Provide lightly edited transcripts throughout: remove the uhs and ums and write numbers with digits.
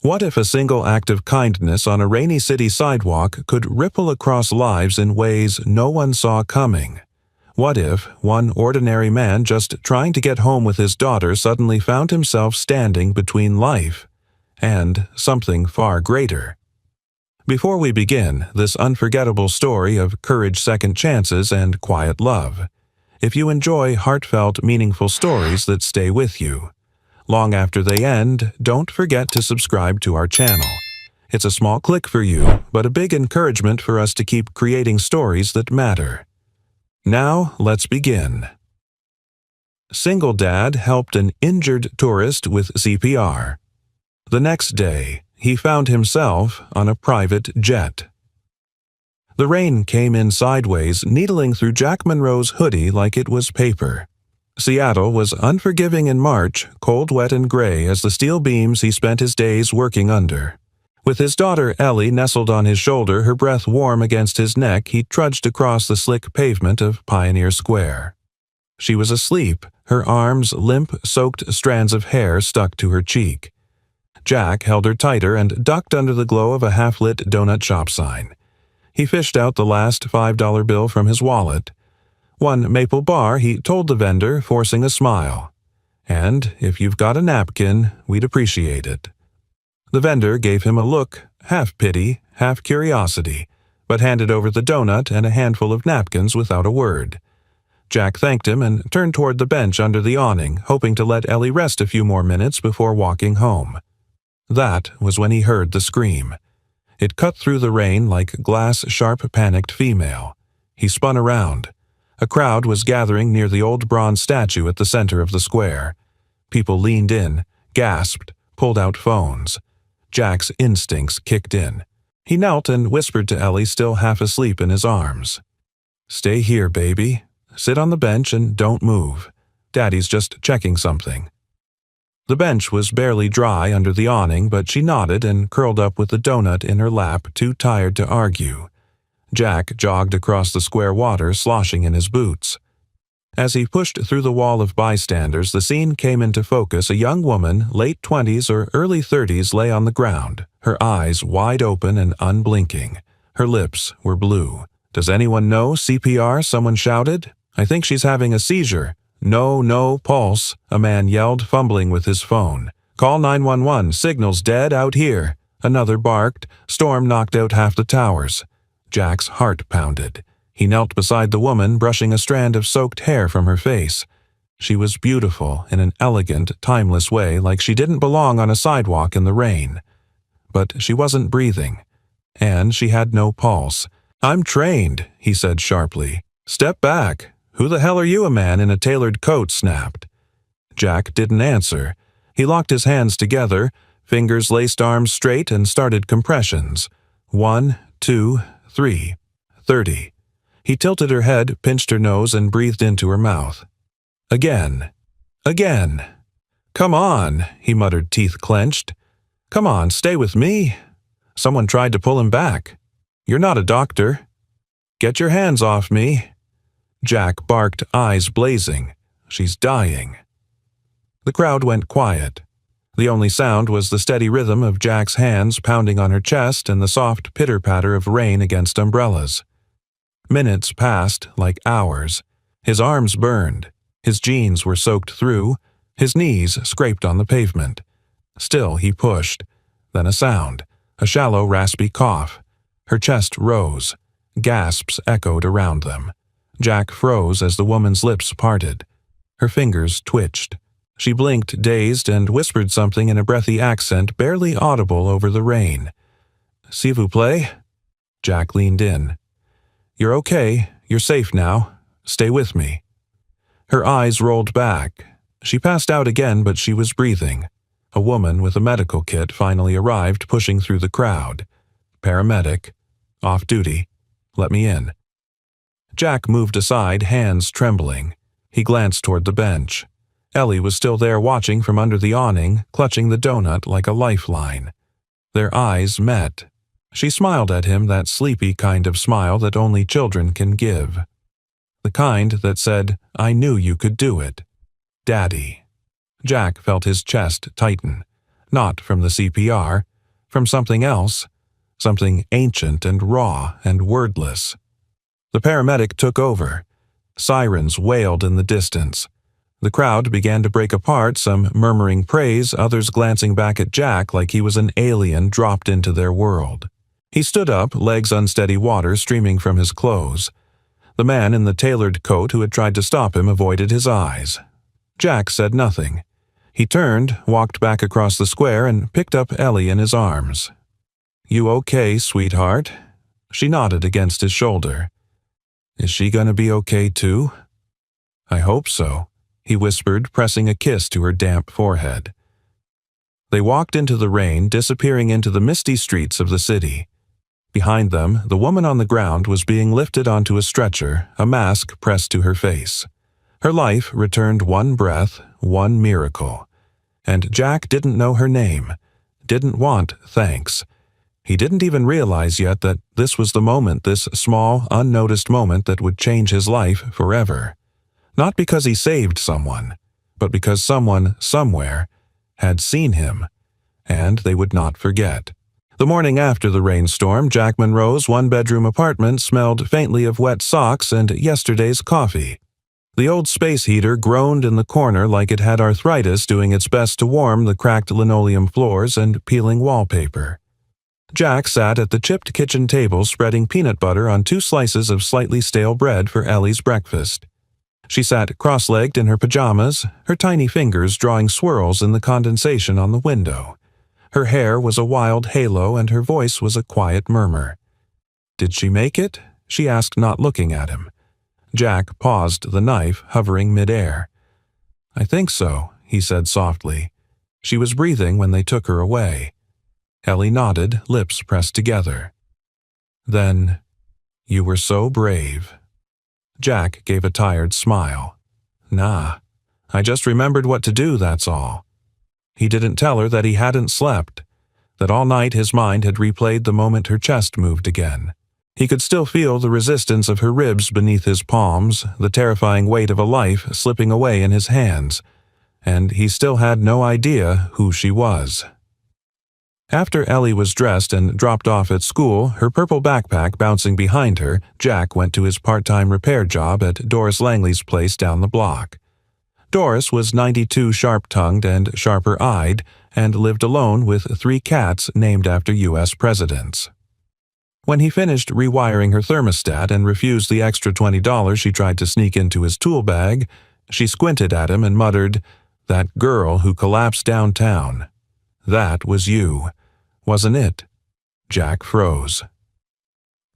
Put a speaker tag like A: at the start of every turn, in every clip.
A: What if a single act of kindness on a rainy city sidewalk could ripple across lives in ways no one saw coming? What if one ordinary man just trying to get home with his daughter suddenly found himself standing between life and something far greater? Before we begin this unforgettable story of courage, second chances, and quiet love, if you enjoy heartfelt, meaningful stories that stay with you long after they end, don't forget to subscribe to our channel. It's a small click for you, but a big encouragement for us to keep creating stories that matter. Now, let's begin. Single dad helped an injured tourist with CPR. The next day, he found himself on a private jet. The rain came in sideways, needling through Jack Monroe's hoodie like it was paper. Seattle was unforgiving in March, cold, wet, and gray as the steel beams he spent his days working under. With his daughter Ellie nestled on his shoulder, her breath warm against his neck, he trudged across the slick pavement of Pioneer Square. She was asleep, her arms limp, soaked strands of hair stuck to her cheek. Jack held her tighter and ducked under the glow of a half-lit donut shop sign. He fished out the last $5 bill from his wallet. One maple bar, he told the vendor, forcing a smile. And if you've got a napkin, we'd appreciate it. The vendor gave him a look, half pity, half curiosity, but handed over the donut and a handful of napkins without a word. Jack thanked him and turned toward the bench under the awning, hoping to let Ellie rest a few more minutes before walking home. That was when he heard the scream. It cut through the rain like glass-sharp, panicked female. He spun around. A crowd was gathering near the old bronze statue at the center of the square. People leaned in, gasped, pulled out phones. Jack's instincts kicked in. He knelt and whispered to Ellie, still half asleep in his arms. "Stay here, baby. Sit on the bench and don't move. Daddy's just checking something." The bench was barely dry under the awning, but she nodded and curled up with the donut in her lap, too tired to argue. Jack jogged across the square water, sloshing in his boots. As he pushed through the wall of bystanders, the scene came into focus. A young woman, late 20s or early 30s, lay on the ground, her eyes wide open and unblinking. Her lips were blue. "Does anyone know CPR?" someone shouted. "I think she's having a seizure." No pulse," a man yelled, fumbling with his phone. "Call 911, signal's dead out here." Another barked. Storm knocked out half the towers. Jack's heart pounded. He knelt beside the woman, brushing a strand of soaked hair from her face. She was beautiful in an elegant, timeless way, like she didn't belong on a sidewalk in the rain. But she wasn't breathing, and she had no pulse. "I'm trained," he said sharply. "Step back. Who the hell are you?" a man in a tailored coat snapped. Jack didn't answer. He locked his hands together, fingers laced arms straight, and started compressions. 1, 2, 3, 30. He tilted her head, pinched her nose, and breathed into her mouth. Again. "Come on," he muttered, teeth clenched. "Come on, stay with me." Someone tried to pull him back. "You're not a doctor." "Get your hands off me." Jack barked, eyes blazing. "She's dying." The crowd went quiet. The only sound was the steady rhythm of Jack's hands pounding on her chest and the soft pitter-patter of rain against umbrellas. Minutes passed like hours. His arms burned. His jeans were soaked through. His knees scraped on the pavement. Still he pushed. Then a sound, a shallow, raspy cough. Her chest rose. Gasps echoed around them. Jack froze as the woman's lips parted. Her fingers twitched. She blinked, dazed, and whispered something in a breathy accent barely audible over the rain. "S'il vous plaît?" Jack leaned in. "You're okay. You're safe now. Stay with me." Her eyes rolled back. She passed out again, but she was breathing. A woman with a medical kit finally arrived, pushing through the crowd. "Paramedic. Off duty. Let me in." Jack moved aside, hands trembling. He glanced toward the bench. Ellie was still there, watching from under the awning, clutching the donut like a lifeline. Their eyes met. She smiled at him, that sleepy kind of smile that only children can give. The kind that said, "I knew you could do it. Daddy." Jack felt his chest tighten. Not from the CPR. from something else, something ancient and raw and wordless. The paramedic took over. Sirens wailed in the distance. The crowd began to break apart, some murmuring praise, others glancing back at Jack like he was an alien dropped into their world. He stood up, legs unsteady, water streaming from his clothes. The man in the tailored coat who had tried to stop him avoided his eyes. Jack said nothing. He turned, walked back across the square, and picked up Ellie in his arms. "You okay, sweetheart?" She nodded against his shoulder. "Is she gonna be okay too?" "I hope so," he whispered, pressing a kiss to her damp forehead. They walked into the rain, disappearing into the misty streets of the city. Behind them, the woman on the ground was being lifted onto a stretcher, a mask pressed to her face. Her life returned one breath, one miracle. And Jack didn't know her name, didn't want thanks. He didn't even realize yet that this was the moment, this small, unnoticed moment that would change his life forever. Not because he saved someone, but because someone, somewhere, had seen him, and they would not forget. The morning after the rainstorm, Jack Monroe's one-bedroom apartment smelled faintly of wet socks and yesterday's coffee. The old space heater groaned in the corner like it had arthritis, doing its best to warm the cracked linoleum floors and peeling wallpaper. Jack sat at the chipped kitchen table spreading peanut butter on 2 slices of slightly stale bread for Ellie's breakfast. She sat cross-legged in her pajamas, her tiny fingers drawing swirls in the condensation on the window. Her hair was a wild halo and her voice was a quiet murmur. "Did she make it?" she asked, not looking at him. Jack paused, the knife hovering mid-air. "I think so," he said softly. She was breathing when they took her away. Ellie nodded, lips pressed together. "Then, you were so brave." Jack gave a tired smile. "Nah, I just remembered what to do, that's all." He didn't tell her that he hadn't slept, that all night his mind had replayed the moment her chest moved again. He could still feel the resistance of her ribs beneath his palms, the terrifying weight of a life slipping away in his hands, and he still had no idea who she was. After Ellie was dressed and dropped off at school, her purple backpack bouncing behind her, Jack went to his part-time repair job at Doris Langley's place down the block. Doris was 92, sharp-tongued and sharper-eyed, and lived alone with 3 cats named after U.S. presidents. When he finished rewiring her thermostat and refused the extra $20 she tried to sneak into his tool bag, she squinted at him and muttered, "That girl who collapsed downtown. That was you, wasn't it?" Jack froze.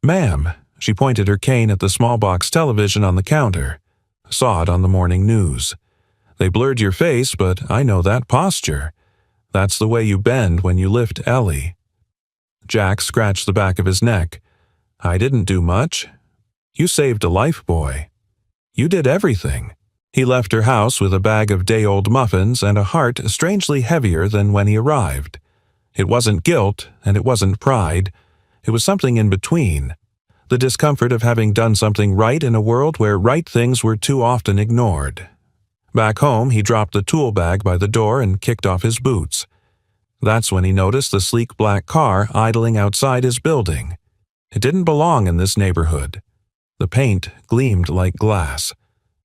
A: "Ma'am," she pointed her cane at the small box television on the counter. "Saw it on the morning news. They blurred your face, but I know that posture. That's the way you bend when you lift Ellie." Jack scratched the back of his neck. "I didn't do much. You saved a life, boy. You did everything." He left her house with a bag of day-old muffins and a heart strangely heavier than when he arrived. It wasn't guilt, and it wasn't pride. It was something in between. The discomfort of having done something right in a world where right things were too often ignored. Back home, he dropped the tool bag by the door and kicked off his boots. That's when he noticed the sleek black car idling outside his building. It didn't belong in this neighborhood. The paint gleamed like glass.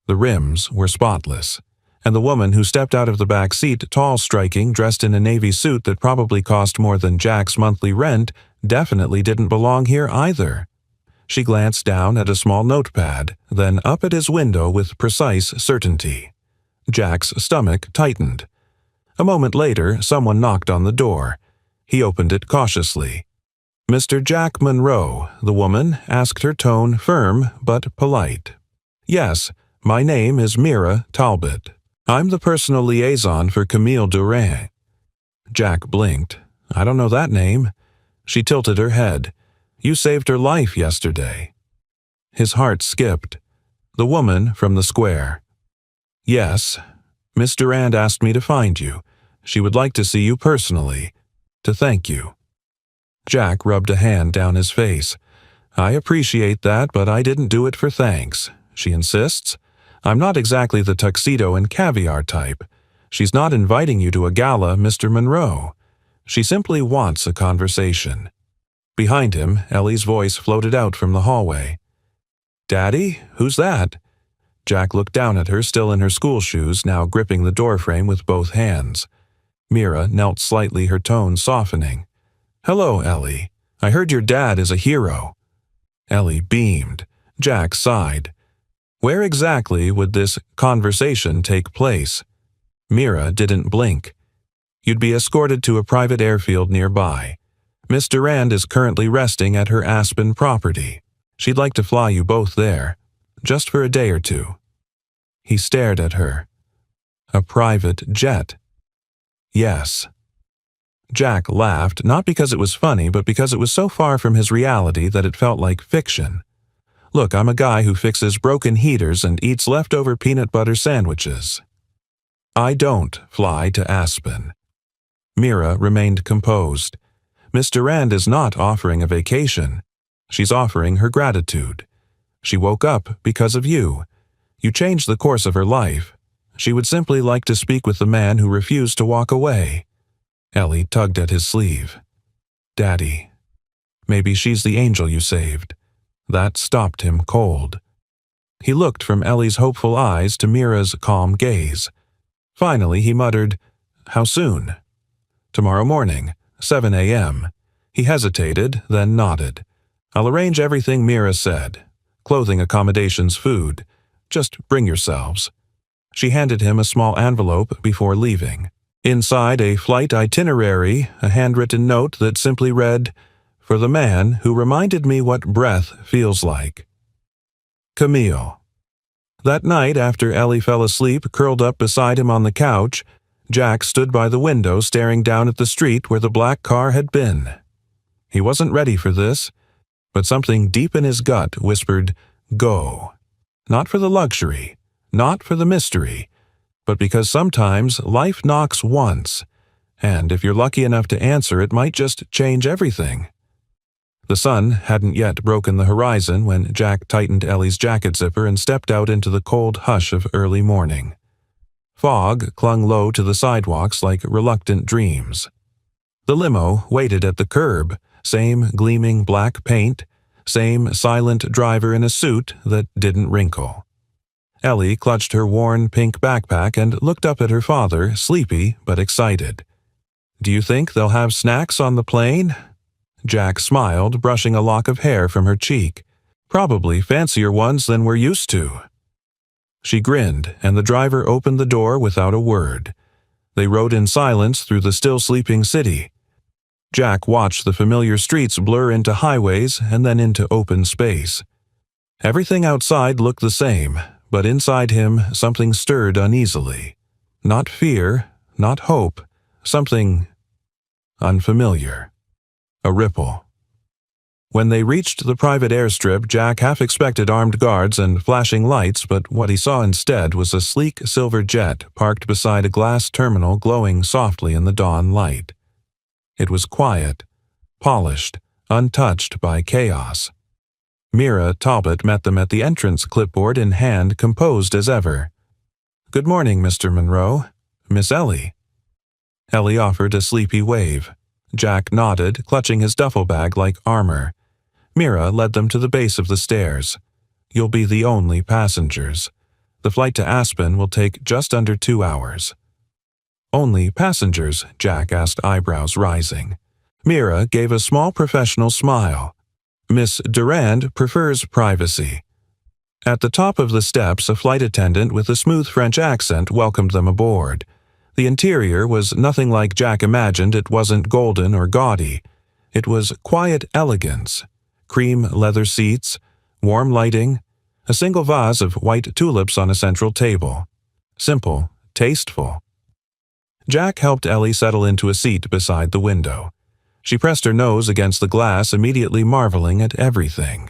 A: The rims were spotless. And the woman who stepped out of the back seat, tall striking, dressed in a navy suit that probably cost more than Jack's monthly rent, definitely didn't belong here either. She glanced down at a small notepad, then up at his window with precise certainty. Jack's stomach tightened. A moment later, someone knocked on the door. He opened it cautiously. "Mr. Jack Monroe," the woman asked, her tone firm but polite. "Yes, my name is Mira Talbot. I'm the personal liaison for Camille Durand." Jack blinked. "I don't know that name." She tilted her head. "You saved her life yesterday." His heart skipped. The woman from the square. "Yes. Miss Durand asked me to find you. She would like to see you personally, to thank you." Jack rubbed a hand down his face. "I appreciate that, but I didn't do it for thanks. She insists. I'm not exactly the tuxedo and caviar type. She's not inviting you to a gala, Mr. Monroe. She simply wants a conversation. Behind him, Ellie's voice floated out from the hallway. "Daddy? Who's that?" Jack looked down at her, still in her school shoes, now gripping the doorframe with both hands. Mira knelt slightly, her tone softening. "Hello, Ellie. I heard your dad is a hero." Ellie beamed. Jack sighed. Where exactly would this conversation take place? Mira didn't blink. "You'd be escorted to a private airfield nearby. Miss Durand is currently resting at her Aspen property. She'd like to fly you both there, just for a day or two." He stared at her. "A private jet?" "Yes." Jack laughed, not because it was funny, but because it was so far from his reality that it felt like fiction. "Look, I'm a guy who fixes broken heaters and eats leftover peanut butter sandwiches. I don't fly to Aspen." Mira remained composed. "Miss Durand is not offering a vacation. She's offering her gratitude. She woke up because of you. You changed the course of her life. She would simply like to speak with the man who refused to walk away." Ellie tugged at his sleeve. "Daddy, maybe she's the angel you saved." That stopped him cold. He looked from Ellie's hopeful eyes to Mira's calm gaze. Finally, he muttered, "How soon?" "Tomorrow morning, 7 a.m. He hesitated, then nodded. "I'll arrange everything Mira said. Clothing, accommodations, food. Just bring yourselves." She handed him a small envelope before leaving. Inside, a flight itinerary, a handwritten note that simply read, "For the man who reminded me what breath feels like. Camille." That night, after Ellie fell asleep, curled up beside him on the couch, Jack stood by the window staring down at the street where the black car had been. He wasn't ready for this, but something deep in his gut whispered, "Go." Not for the luxury, not for the mystery, but because sometimes life knocks once, and if you're lucky enough to answer, it might just change everything. The sun hadn't yet broken the horizon when Jack tightened Ellie's jacket zipper and stepped out into the cold hush of early morning. Fog clung low to the sidewalks like reluctant dreams. The limo waited at the curb, same gleaming black paint, same silent driver in a suit that didn't wrinkle. Ellie clutched her worn pink backpack and looked up at her father, sleepy but excited. "Do you think they'll have snacks on the plane?" Jack smiled, brushing a lock of hair from her cheek. "Probably fancier ones than we're used to." She grinned, and the driver opened the door without a word. They rode in silence through the still-sleeping city. Jack watched the familiar streets blur into highways and then into open space. Everything outside looked the same, but inside him something stirred uneasily. Not fear, not hope, something unfamiliar. A ripple. When they reached the private airstrip, Jack half expected armed guards and flashing lights, but what he saw instead was a sleek silver jet parked beside a glass terminal glowing softly in the dawn light. It was quiet, polished, untouched by chaos. Mira Talbot met them at the entrance, clipboard in hand, composed as ever. "Good morning, Mr. Monroe. Miss Ellie." Ellie offered a sleepy wave. Jack nodded, clutching his duffel bag like armor. Mira led them to the base of the stairs. "You'll be the only passengers. The flight to Aspen will take just under 2 hours." "Only passengers?" Jack asked, eyebrows rising. Mira gave a small professional smile. "Miss Durand prefers privacy." At the top of the steps, a flight attendant with a smooth French accent welcomed them aboard. The interior was nothing like Jack imagined. It wasn't golden or gaudy. It was quiet elegance. Cream leather seats, warm lighting, a single vase of white tulips on a central table. Simple, tasteful. Jack helped Ellie settle into a seat beside the window. She pressed her nose against the glass, immediately marveling at everything.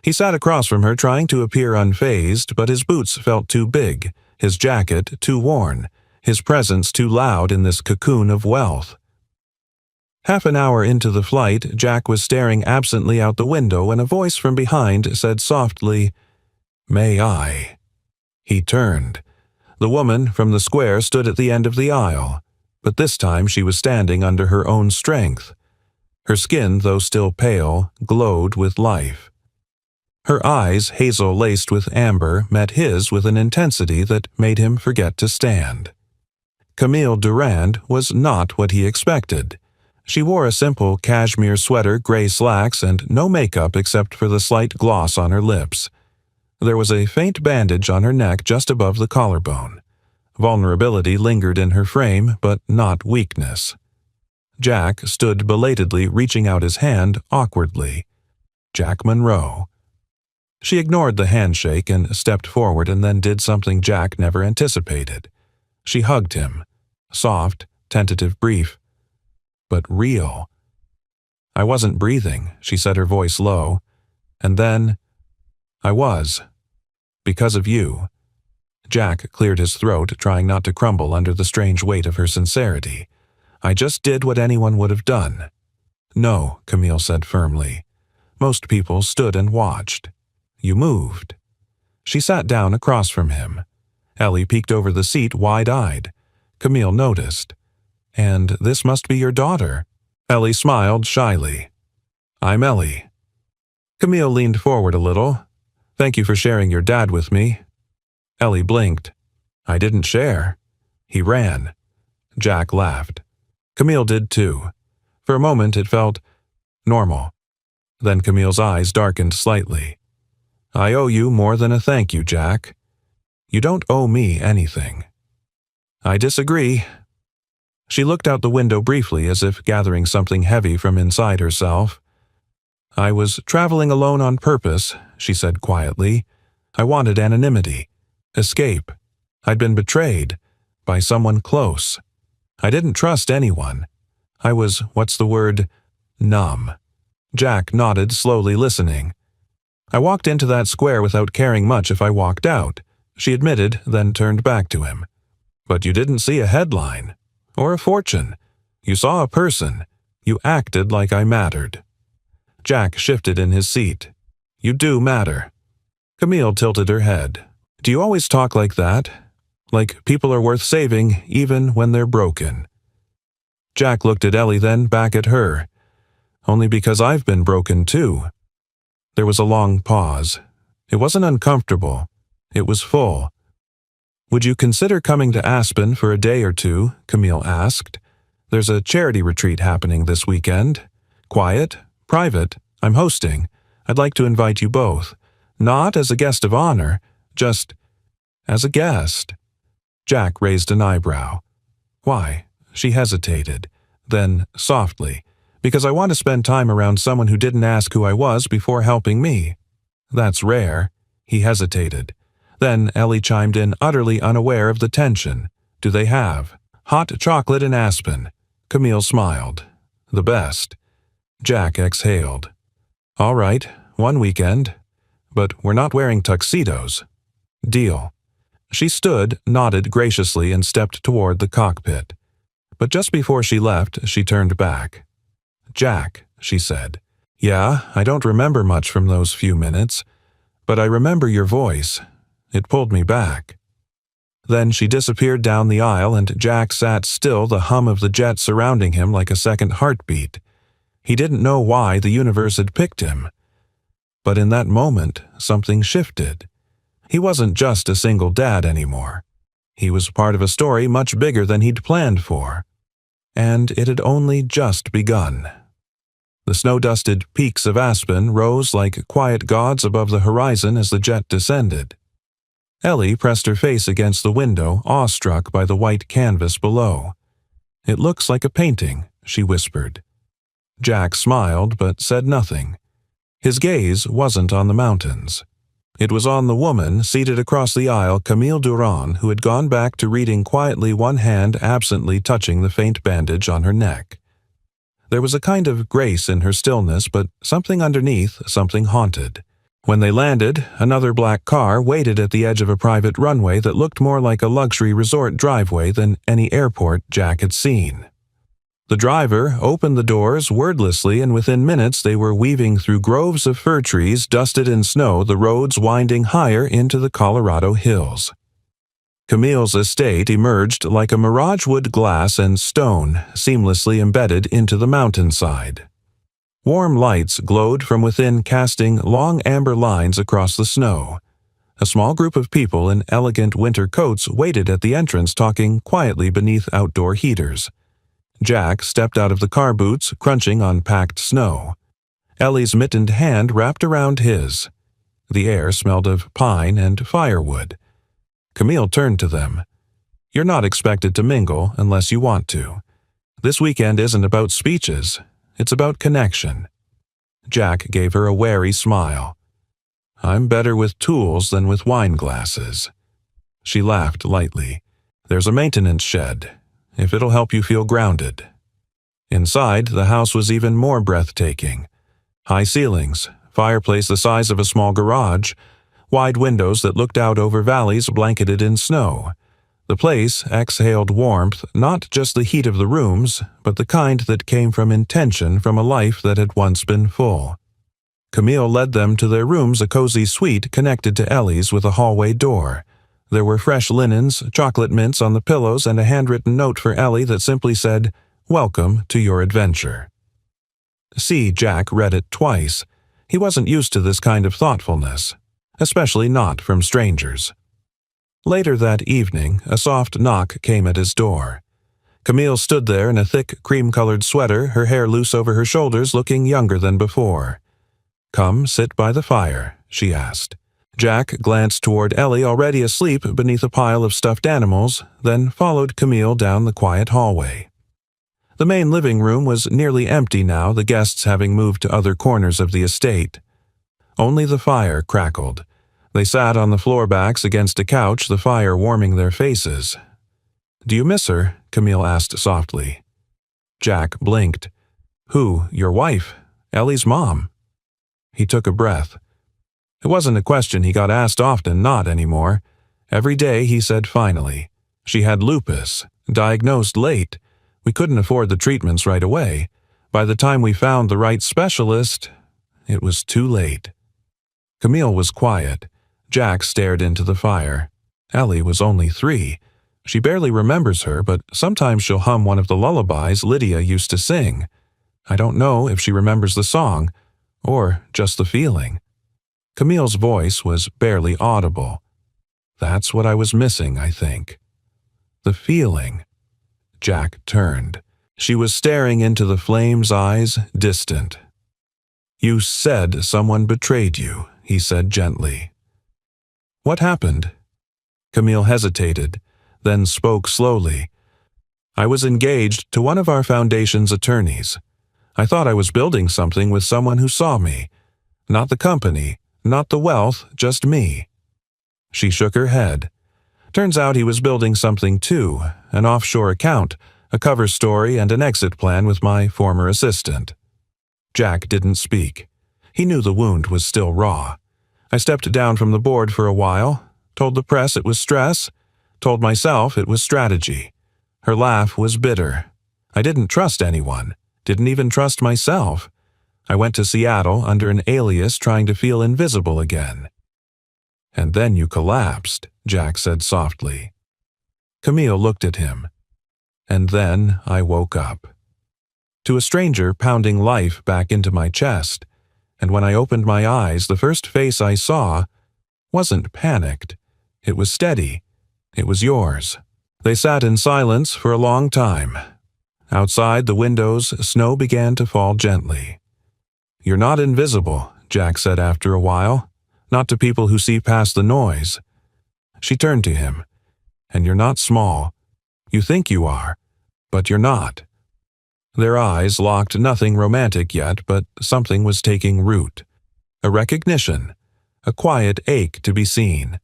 A: He sat across from her, trying to appear unfazed, but his boots felt too big, his jacket too worn, his presence too loud in this cocoon of wealth. Half an hour into the flight, Jack was staring absently out the window when a voice from behind said softly, "May I?" He turned. The woman from the square stood at the end of the aisle, but this time she was standing under her own strength. Her skin, though still pale, glowed with life. Her eyes, hazel laced with amber, met his with an intensity that made him forget to stand. Camille Durand was not what he expected. She wore a simple cashmere sweater, gray slacks, and no makeup except for the slight gloss on her lips. There was a faint bandage on her neck just above the collarbone. Vulnerability lingered in her frame, but not weakness. Jack stood belatedly, reaching out his hand awkwardly. Jack Monroe. She ignored the handshake and stepped forward and then did something Jack never anticipated. She hugged him. Soft, tentative, brief, but real. I wasn't breathing, she said, her voice low. And then, I was. Because of you. Jack cleared his throat, trying not to crumble under the strange weight of her sincerity. I just did what anyone would have done. No, Camille said firmly. Most people stood and watched. You moved. She sat down across from him. Ellie peeked over the seat, wide-eyed. Camille noticed. And this must be your daughter. Ellie smiled shyly. I'm Ellie. Camille leaned forward a little. Thank you for sharing your dad with me. Ellie blinked. I didn't share. He ran. Jack laughed. Camille did too. For a moment it felt normal. Then Camille's eyes darkened slightly. I owe you more than a thank you, Jack. You don't owe me anything. I disagree. She looked out the window briefly as if gathering something heavy from inside herself. I was traveling alone on purpose, she said quietly. I wanted anonymity. Escape. I'd been betrayed. By someone close. I didn't trust anyone. I was, numb. Jack nodded, slowly listening. I walked into that square without caring much if I walked out, she admitted, then turned back to him. But you didn't see a headline. Or a fortune. You saw a person. You acted like I mattered. Jack shifted in his seat. You do matter. Camille tilted her head. Do you always talk like that? Like people are worth saving even when they're broken? Jack looked at Ellie, then back at her. Only because I've been broken too. There was a long pause. It wasn't uncomfortable. It was full. Would you consider coming to Aspen for a day or two? Camille asked. There's a charity retreat happening this weekend. Quiet, private, I'm hosting. I'd like to invite you both. Not as a guest of honor, just as a guest. Jack raised an eyebrow. Why? She hesitated. Then, softly, because I want to spend time around someone who didn't ask who I was before helping me. That's rare. He hesitated. Then Ellie chimed in, utterly unaware of the tension. Do they have hot chocolate in Aspen? Camille smiled. The best. Jack exhaled. All right, one weekend. But we're not wearing tuxedos. Deal. She stood, nodded graciously, and stepped toward the cockpit. But just before she left, she turned back. Jack, she said. Yeah, I don't remember much from those few minutes, but I remember your voice. It pulled me back. Then she disappeared down the aisle, and Jack sat still, the hum of the jet surrounding him like a second heartbeat. He didn't know why the universe had picked him. But in that moment, something shifted. He wasn't just a single dad anymore. He was part of a story much bigger than he'd planned for. And it had only just begun. The snow-dusted peaks of Aspen rose like quiet gods above the horizon as the jet descended. Ellie pressed her face against the window, awestruck by the white canvas below. It looks like a painting, she whispered. Jack smiled but said nothing. His gaze wasn't on the mountains. It was on the woman seated across the aisle, Camille Durand, who had gone back to reading quietly, one hand absently touching the faint bandage on her neck. There was a kind of grace in her stillness, but something underneath, something haunted. When they landed, another black car waited at the edge of a private runway that looked more like a luxury resort driveway than any airport Jack had seen. The driver opened the doors wordlessly, and within minutes they were weaving through groves of fir trees dusted in snow, the roads winding higher into the Colorado hills. Camille's estate emerged like a mirage wood, glass and stone seamlessly embedded into the mountainside. Warm lights glowed from within, casting long amber lines across the snow. A small group of people in elegant winter coats waited at the entrance, talking quietly beneath outdoor heaters. Jack stepped out of the car boots, crunching on packed snow. Ellie's mittened hand wrapped around his. The air smelled of pine and firewood. Camille turned to them. "You're not expected to mingle unless you want to. This weekend isn't about speeches. It's about connection." Jack gave her a wary smile. "I'm better with tools than with wine glasses." She laughed lightly. "There's a maintenance shed, if it'll help you feel grounded." Inside, the house was even more breathtaking. High ceilings, fireplace the size of a small garage, wide windows that looked out over valleys blanketed in snow. The place exhaled warmth, not just the heat of the rooms, but the kind that came from intention, from a life that had once been full. Camille led them to their rooms, a cozy suite connected to Ellie's with a hallway door. There were fresh linens, chocolate mints on the pillows, and a handwritten note for Ellie that simply said, "Welcome to your adventure." Jack read it twice. He wasn't used to this kind of thoughtfulness, especially not from strangers. Later that evening, a soft knock came at his door. Camille stood there in a thick, cream-colored sweater, her hair loose over her shoulders, looking younger than before. "Come sit by the fire," she asked. Jack glanced toward Ellie, already asleep beneath a pile of stuffed animals, then followed Camille down the quiet hallway. The main living room was nearly empty now, the guests having moved to other corners of the estate. Only the fire crackled. They sat on the floorbacks against a couch, the fire warming their faces. "Do you miss her?" Camille asked softly. Jack blinked. "Who? Your wife? Ellie's mom?" He took a breath. It wasn't a question he got asked often, not anymore. Every day he said finally, "She had lupus, diagnosed late. We couldn't afford the treatments right away. By the time we found the right specialist, it was too late." Camille was quiet. Jack stared into the fire. Ellie was only 3. She barely remembers her, but sometimes she'll hum one of the lullabies Lydia used to sing. I don't know if she remembers the song, or just the feeling. Camille's voice was barely audible. "That's what I was missing, I think." The feeling. Jack turned. She was staring into the flame's eyes, distant. "You said someone betrayed you," he said gently. "What happened?" Camille hesitated, then spoke slowly. "I was engaged to one of our foundation's attorneys. I thought I was building something with someone who saw me. Not the company, not the wealth, just me." She shook her head. "Turns out he was building something too, an offshore account, a cover story, and an exit plan with my former assistant." Jack didn't speak. He knew the wound was still raw. I stepped down from the board for a while, told the press it was stress, told myself it was strategy. Her laugh was bitter. I didn't trust anyone, didn't even trust myself. I went to Seattle under an alias, trying to feel invisible again. "And then you collapsed," Jack said softly. Camille looked at him. "And then I woke up." To a stranger pounding life back into my chest. And when I opened my eyes, the first face I saw wasn't panicked. It was steady. It was yours. They sat in silence for a long time. Outside the windows, snow began to fall gently. "You're not invisible," Jack said after a while. "Not to people who see past the noise." She turned to him. "And you're not small. You think you are, but you're not." Their eyes locked, nothing romantic yet, but something was taking root. A recognition, a quiet ache to be seen.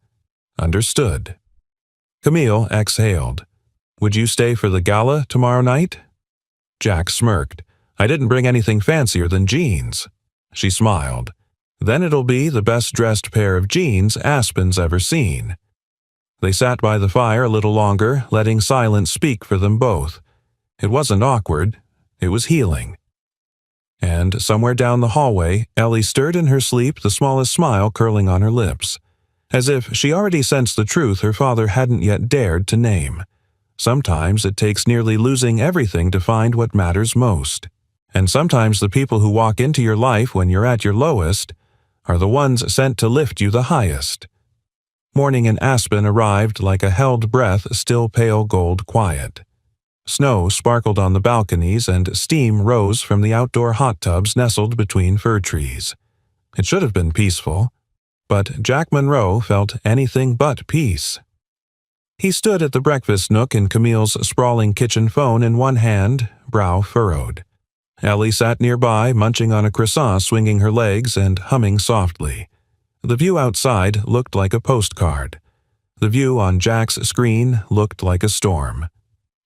A: Understood. Camille exhaled. "Would you stay for the gala tomorrow night?" Jack smirked. "I didn't bring anything fancier than jeans." She smiled. "Then it'll be the best-dressed pair of jeans Aspen's ever seen." They sat by the fire a little longer, letting silence speak for them both. It wasn't awkward. It was healing. And somewhere down the hallway, Ellie stirred in her sleep, the smallest smile curling on her lips. as if she already sensed the truth her father hadn't yet dared to name. Sometimes it takes nearly losing everything to find what matters most. And sometimes the people who walk into your life when you're at your lowest are the ones sent to lift you the highest. Morning in Aspen arrived like a held breath, still pale gold quiet. Snow sparkled on the balconies and steam rose from the outdoor hot tubs nestled between fir trees. It should have been peaceful, but Jack Monroe felt anything but peace. He stood at the breakfast nook in Camille's sprawling kitchen, phone in one hand, brow furrowed. Ellie sat nearby, munching on a croissant, swinging her legs and humming softly. The view outside looked like a postcard. The view on Jack's screen looked like a storm.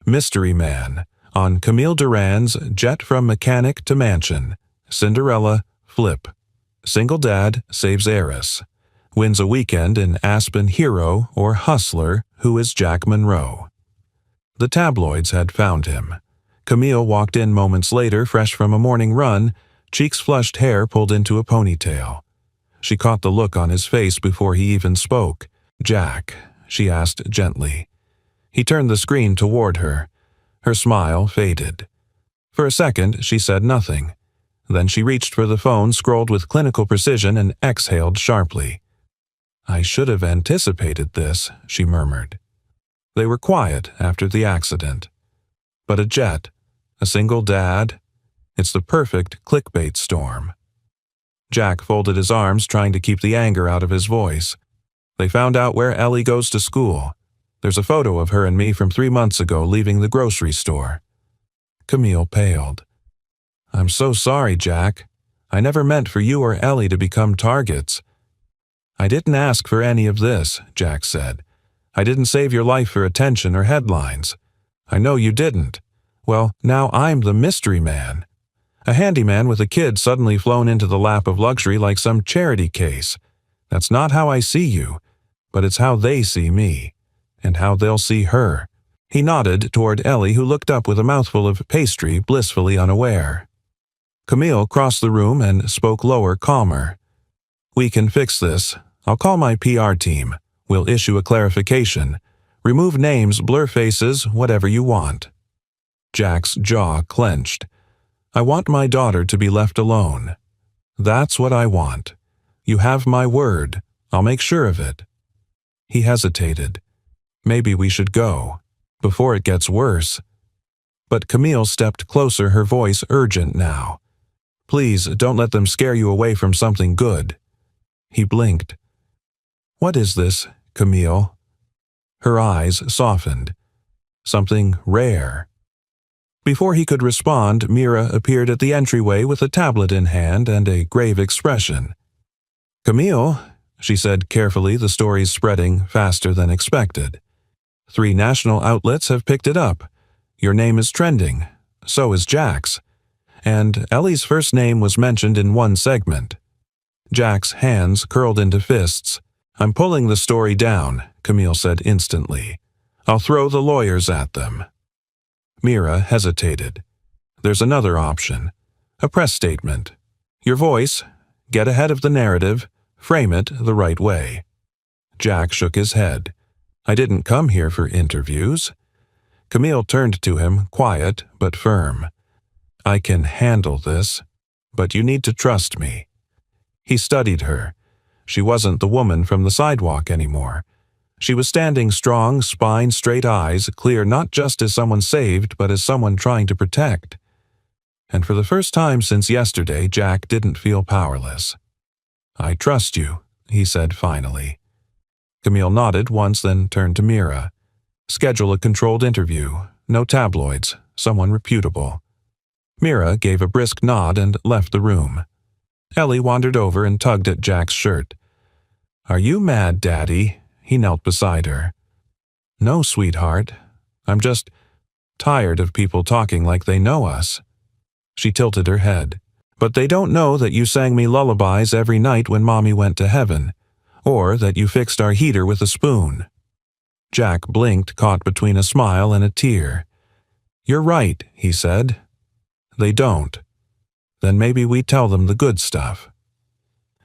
A: Mystery Man, on Camille Durand's Jet from Mechanic to Mansion. Cinderella, flip. Single dad saves heiress. Wins a weekend in Aspen, hero or hustler who is Jack Monroe. The tabloids had found him. Camille walked in moments later, fresh from a morning run, cheeks flushed, hair pulled into a ponytail. She caught the look on his face before he even spoke. "Jack," she asked gently. He turned the screen toward her. Her smile faded. For a second, she said nothing. Then she reached for the phone, scrolled with clinical precision, and exhaled sharply. "I should have anticipated this," she murmured. They were quiet after the accident. But a jet, a single dad, it's the perfect clickbait storm. Jack folded his arms, trying to keep the anger out of his voice. "They found out where Ellie goes to school. There's a photo of her and me from 3 months ago leaving the grocery store." Camille paled. "I'm so sorry, Jack. I never meant for you or Ellie to become targets." "I didn't ask for any of this," Jack said. "I didn't save your life for attention or headlines. I know you didn't. Well, now I'm the mystery man. A handyman with a kid suddenly flown into the lap of luxury like some charity case. That's not how I see you, but it's how they see me, and how they'll see her." He nodded toward Ellie, who looked up with a mouthful of pastry, blissfully unaware. Camille crossed the room and spoke lower, calmer. "We can fix this. I'll call my PR team. We'll issue a clarification. Remove names, blur faces, whatever you want." Jack's jaw clenched. "I want my daughter to be left alone. That's what I want. You have my word. I'll make sure of it." He hesitated. "Maybe we should go, before it gets worse." But Camille stepped closer, her voice urgent now. "Please, don't let them scare you away from something good." He blinked. "What is this, Camille?" Her eyes softened. "Something rare." Before he could respond, Mira appeared at the entryway with a tablet in hand and a grave expression. "Camille," she said carefully, the stories spreading faster than expected. "3 national outlets have picked it up. Your name is trending. So is Jack's. And Ellie's first name was mentioned in one segment." Jack's hands curled into fists. "I'm pulling the story down," Camille said instantly. "I'll throw the lawyers at them." Mira hesitated. "There's another option. A press statement. Your voice. Get ahead of the narrative. Frame it the right way." Jack shook his head. "I didn't come here for interviews." Camille turned to him, quiet but firm. "I can handle this, but you need to trust me." He studied her. She wasn't the woman from the sidewalk anymore. She was standing strong, spine, straight eyes, clear not just as someone saved, but as someone trying to protect. And for the first time since yesterday, Jack didn't feel powerless. "I trust you," he said finally. Camille nodded once, then turned to Mira. "Schedule a controlled interview. No tabloids. Someone reputable." Mira gave a brisk nod and left the room. Ellie wandered over and tugged at Jack's shirt. "Are you mad, Daddy?" He knelt beside her. "No, sweetheart. I'm just tired of people talking like they know us." She tilted her head. "But they don't know that you sang me lullabies every night when Mommy went to heaven, or that you fixed our heater with a spoon." Jack blinked, caught between a smile and a tear. "You're right," he said. "They don't. Then maybe we tell them the good stuff."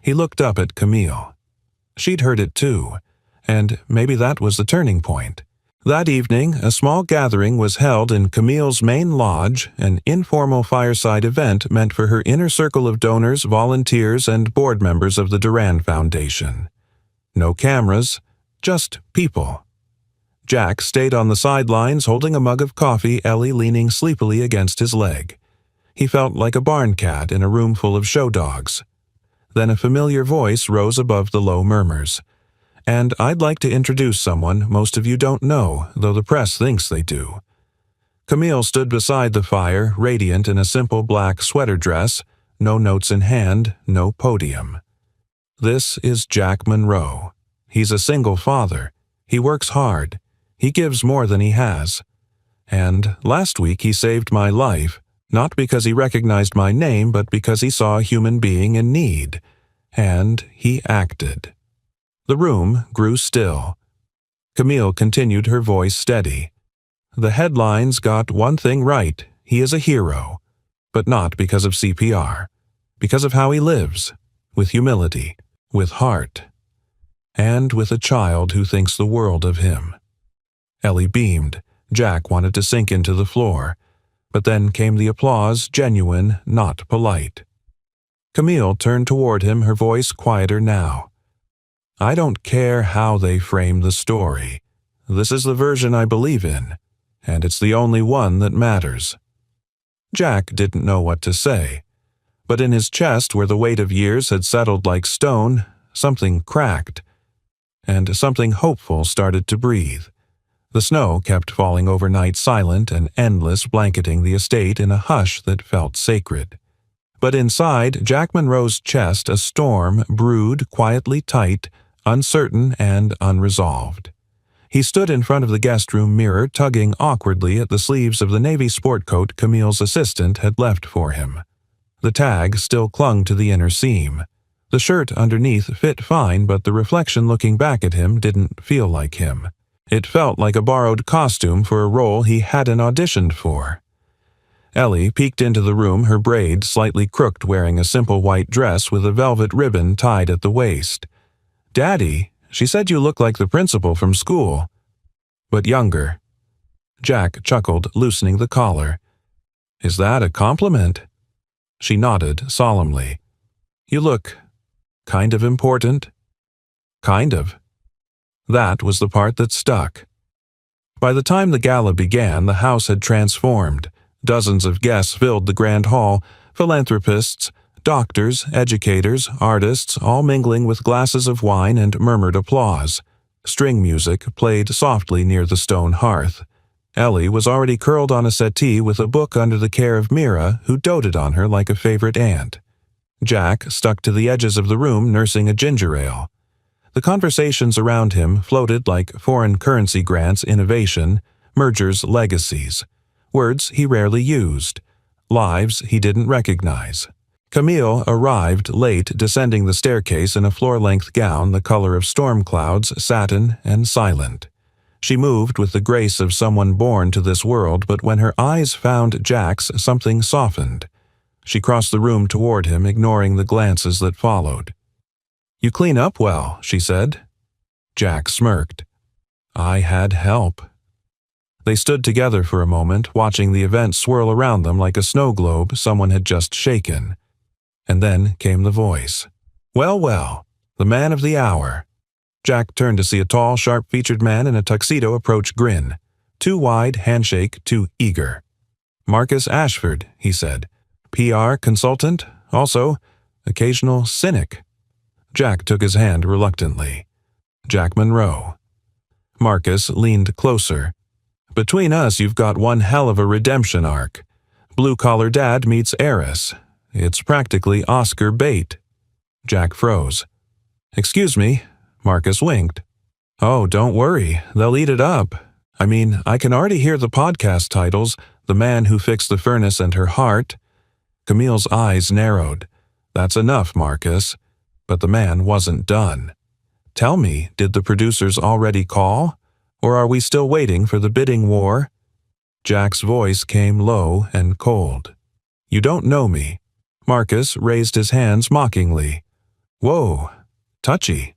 A: He looked up at Camille. She'd heard it too, and maybe that was the turning point. That evening, a small gathering was held in Camille's main lodge, an informal fireside event meant for her inner circle of donors, volunteers, and board members of the Durand Foundation. No cameras, just people. Jack stayed on the sidelines holding a mug of coffee, Ellie leaning sleepily against his leg. He felt like a barn cat in a room full of show dogs. Then a familiar voice rose above the low murmurs. "And I'd like to introduce someone most of you don't know, though the press thinks they do." Camille stood beside the fire, radiant in a simple black sweater dress, no notes in hand, no podium. "This is Jack Monroe. He's a single father. He works hard. He gives more than he has. And last week he saved my life, not because he recognized my name, but because he saw a human being in need. And he acted." The room grew still. Camille continued, her voice steady. "The headlines got one thing right. He is a hero. But not because of CPR. Because of how he lives. With humility. With heart. And with a child who thinks the world of him." Ellie beamed. Jack wanted to sink into the floor. But then came the applause, genuine, not polite. Camille turned toward him, her voice quieter now. "I don't care how they frame the story. This is the version I believe in, and it's the only one that matters." Jack didn't know what to say, but in his chest, where the weight of years had settled like stone, something cracked, and something hopeful started to breathe. The snow kept falling overnight, silent and endless, blanketing the estate in a hush that felt sacred. But inside Jack Monroe's chest, a storm brewed quietly tight, uncertain and unresolved. He stood in front of the guest room mirror, tugging awkwardly at the sleeves of the navy sport coat Camille's assistant had left for him. The tag still clung to the inner seam. The shirt underneath fit fine, but the reflection looking back at him didn't feel like him. It felt like a borrowed costume for a role he hadn't auditioned for. Ellie peeked into the room, her braid slightly crooked, wearing a simple white dress with a velvet ribbon tied at the waist. "Daddy, she said you look like the principal from school." "But younger." Jack chuckled, loosening the collar. "Is that a compliment?" She nodded solemnly. "You look kind of important." "Kind of." That was the part that stuck. By the time the gala began, the house had transformed. Dozens of guests filled the grand hall, philanthropists, doctors, educators, artists, all mingling with glasses of wine and murmured applause. String music played softly near the stone hearth. Ellie was already curled on a settee with a book under the care of Mira, who doted on her like a favorite aunt. Jack stuck to the edges of the room, nursing a ginger ale. The conversations around him floated like foreign currency grants, innovation, mergers, legacies. Words he rarely used. Lives he didn't recognize. Camille arrived late, descending the staircase in a floor-length gown the color of storm clouds, satin, and silent. She moved with the grace of someone born to this world, but when her eyes found Jack's, something softened. She crossed the room toward him, ignoring the glances that followed. "You clean up well," she said. Jack smirked. "I had help." They stood together for a moment, watching the event swirl around them like a snow globe someone had just shaken. And then came the voice. "Well, well, the man of the hour." Jack turned to see a tall, sharp-featured man in a tuxedo approach, grin. Too wide, handshake, too eager. "Marcus Ashford," he said. "PR consultant, also occasional cynic." Jack took his hand reluctantly. "Jack Monroe." Marcus leaned closer. "Between us, you've got one hell of a redemption arc. Blue-collar dad meets heiress. It's practically Oscar bait." Jack froze. "Excuse me," Marcus winked. "Oh, don't worry. They'll eat it up. I mean, I can already hear the podcast titles, The Man Who Fixed the Furnace and Her Heart." Camille's eyes narrowed. "That's enough, Marcus." But the man wasn't done. "Tell me, did the producers already call? Or are we still waiting for the bidding war?" Jack's voice came low and cold. "You don't know me." Marcus raised his hands mockingly. "Whoa, touchy."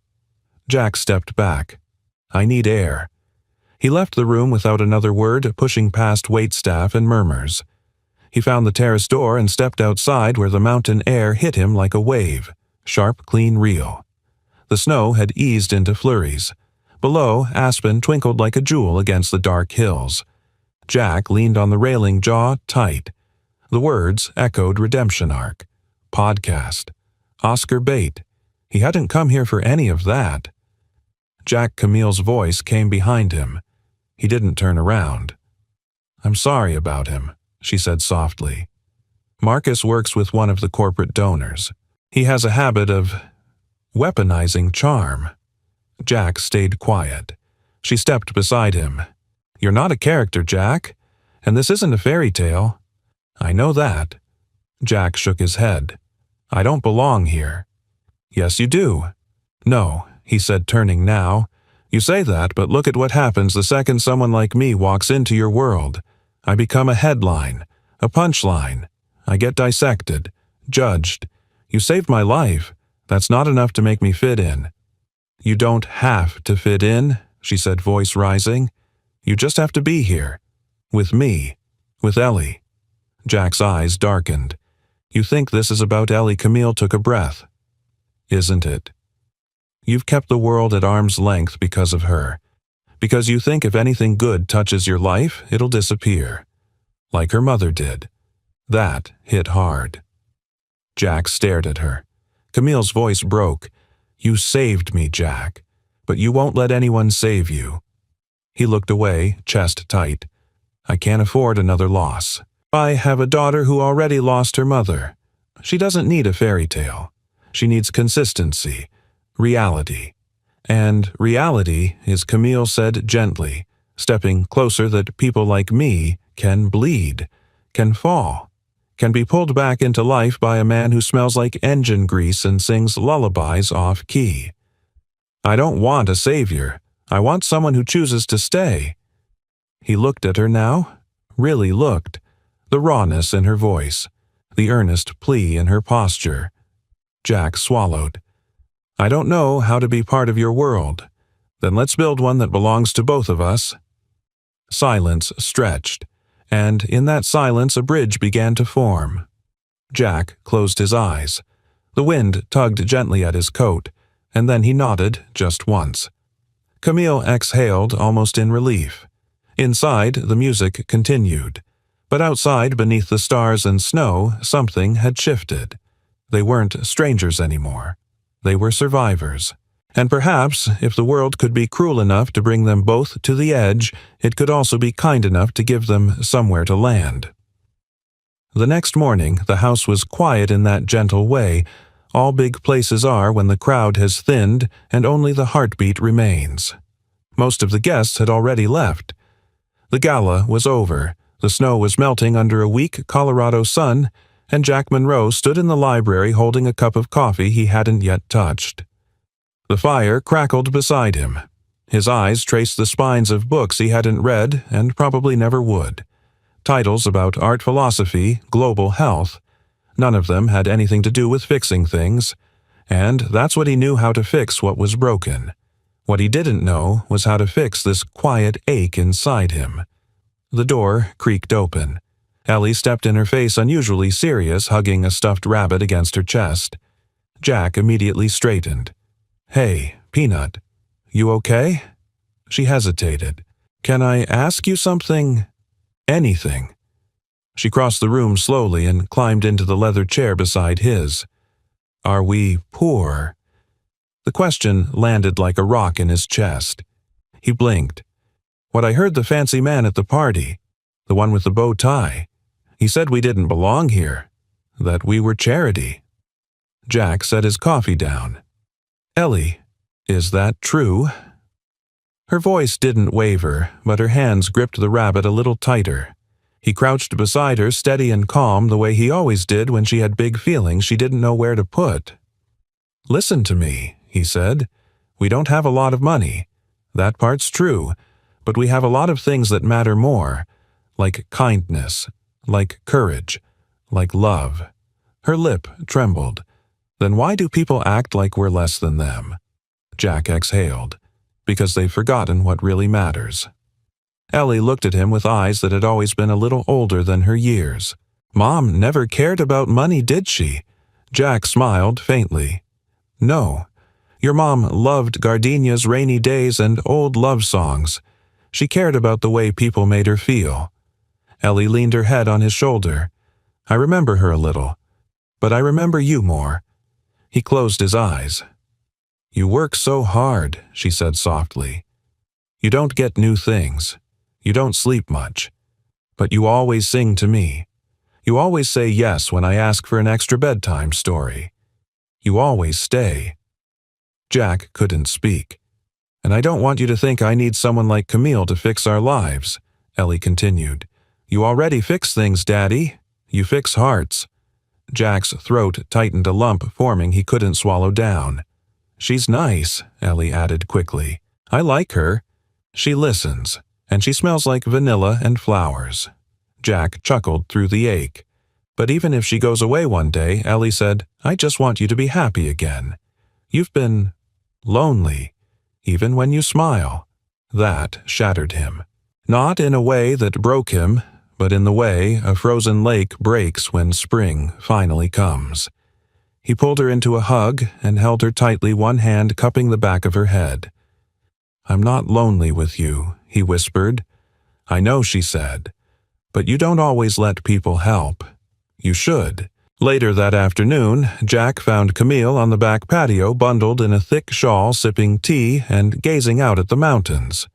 A: Jack stepped back. "I need air." He left the room without another word, pushing past waitstaff and murmurs. He found the terrace door and stepped outside where the mountain air hit him like a wave, sharp, clean, real. The snow had eased into flurries. Below, aspen twinkled like a jewel against the dark hills. Jack leaned on the railing, jaw tight. The words echoed redemption arc, podcast, Oscar bait. He hadn't come here for any of that. Jack Camille's voice came behind him. He didn't turn around. "I'm sorry about him," she said softly. "Marcus works with one of the corporate donors. He has a habit of weaponizing charm." Jack stayed quiet. She stepped beside him. "You're not a character, Jack, and this isn't a fairy tale." "I know that." Jack shook his head. "I don't belong here." "Yes, you do." "No," he said, turning now. "You say that, but look at what happens the second someone like me walks into your world. I become a headline, a punchline. I get dissected, judged. You saved my life. That's not enough to make me fit in." "You don't have to fit in," she said, voice rising. "You just have to be here. With me. With Ellie." Jack's eyes darkened. "You think this is about Ellie?" Camille took a breath. "Isn't it? You've kept the world at arm's length because of her. Because you think if anything good touches your life, it'll disappear. Like her mother did. That hit hard." Jack stared at her. Camille's voice broke. "You saved me, Jack, but you won't let anyone save you." He looked away, chest tight. "I can't afford another loss. I have a daughter who already lost her mother. She doesn't need a fairy tale. She needs consistency, reality. And reality is," Camille said gently, stepping closer, "that people like me can bleed, can fall, can be pulled back into life by a man who smells like engine grease and sings lullabies off-key. I don't want a savior. I want someone who chooses to stay." He looked at her now, really looked, the rawness in her voice, the earnest plea in her posture. Jack swallowed. "I don't know how to be part of your world. Then let's build one that belongs to both of us." Silence stretched, and in that silence a bridge began to form. Jack closed his eyes. The wind tugged gently at his coat, and then he nodded just once. Camille exhaled almost in relief. Inside, the music continued. But outside, beneath the stars and snow, something had shifted. They weren't strangers anymore. They were survivors. And perhaps, if the world could be cruel enough to bring them both to the edge, it could also be kind enough to give them somewhere to land. The next morning, the house was quiet in that gentle way all big places are when the crowd has thinned and only the heartbeat remains. Most of the guests had already left. The gala was over. The snow was melting under a weak Colorado sun, and Jack Monroe stood in the library holding a cup of coffee he hadn't yet touched. The fire crackled beside him. His eyes traced the spines of books he hadn't read and probably never would. Titles about art philosophy, global health. None of them had anything to do with fixing things, and that's what he knew, how to fix what was broken. What he didn't know was how to fix this quiet ache inside him. The door creaked open. Ellie stepped in, her face unusually serious, hugging a stuffed rabbit against her chest. Jack immediately straightened. "Hey, Peanut, you okay?" She hesitated. "Can I ask you something?" "Anything." She crossed the room slowly and climbed into the leather chair beside his. "Are we poor?" The question landed like a rock in his chest. He blinked. "What I heard the fancy man at the party, the one with the bow tie, he said we didn't belong here, that we were charity." Jack set his coffee down. "Ellie, is that true?" Her voice didn't waver, but her hands gripped the rabbit a little tighter. He crouched beside her, steady and calm, the way he always did when she had big feelings she didn't know where to put. "Listen to me," he said. "We don't have a lot of money. That part's true, but we have a lot of things that matter more, like kindness, like courage, like love." Her lip trembled. "Then why do people act like we're less than them?" Jack exhaled, because they've forgotten what really matters. Ellie looked at him with eyes that had always been a little older than her years. Mom never cared about money, did she? Jack smiled faintly. No. Your mom loved gardenias, rainy days, and old love songs. She cared about the way people made her feel. Ellie leaned her head on his shoulder. I remember her a little, but I remember you more. He closed his eyes. You work so hard, she said softly. You don't get new things. You don't sleep much. But you always sing to me. You always say yes when I ask for an extra bedtime story. You always stay. Jack couldn't speak. And I don't want you to think I need someone like Camille to fix our lives, Ellie continued. You already fix things, Daddy. You fix hearts. Jack's throat tightened, a lump forming he couldn't swallow down. She's nice, Ellie added quickly. I like her. She listens, and she smells like vanilla and flowers. Jack chuckled through the ache. But even if she goes away one day, Ellie said, I just want you to be happy again. You've been lonely, even when you smile. That shattered him. Not in a way that broke him, but in the way a frozen lake breaks when spring finally comes. He pulled her into a hug and held her tightly, one hand cupping the back of her head. I'm not lonely with you, he whispered. I know, she said, but you don't always let people help. You should. Later that afternoon, Jack found Camille on the back patio, bundled in a thick shawl, sipping tea and gazing out at the mountains.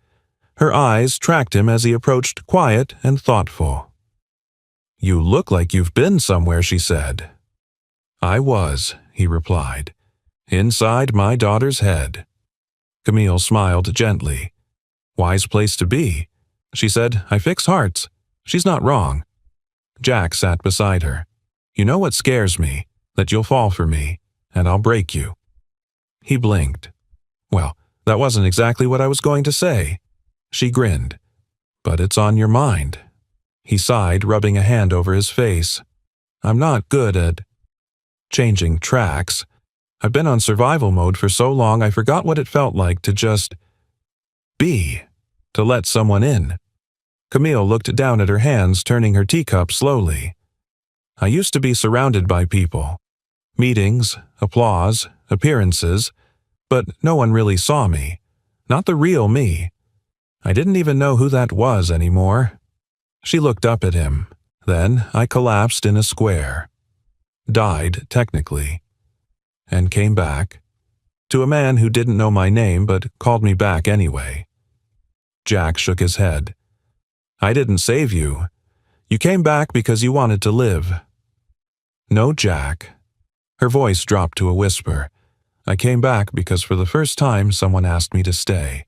A: Her eyes tracked him as he approached, quiet and thoughtful. You look like you've been somewhere, she said. I was, he replied, inside my daughter's head. Camille smiled gently. Wise place to be. She said, I fix hearts. She's not wrong. Jack sat beside her. You know what scares me? That you'll fall for me, and I'll break you. He blinked. Well, that wasn't exactly what I was going to say. She grinned. But it's on your mind. He sighed, rubbing a hand over his face. I'm not good at changing tracks. I've been on survival mode for so long I forgot what it felt like to just be, to let someone in. Camille looked down at her hands, turning her teacup slowly. I used to be surrounded by people. Meetings, applause, appearances, but no one really saw me. Not the real me. I didn't even know who that was anymore. She looked up at him. Then I collapsed in a square. Died, technically. And came back. To a man who didn't know my name but called me back anyway. Jack shook his head. I didn't save you. You came back because you wanted to live. No, Jack. Her voice dropped to a whisper. I came back because for the first time someone asked me to stay.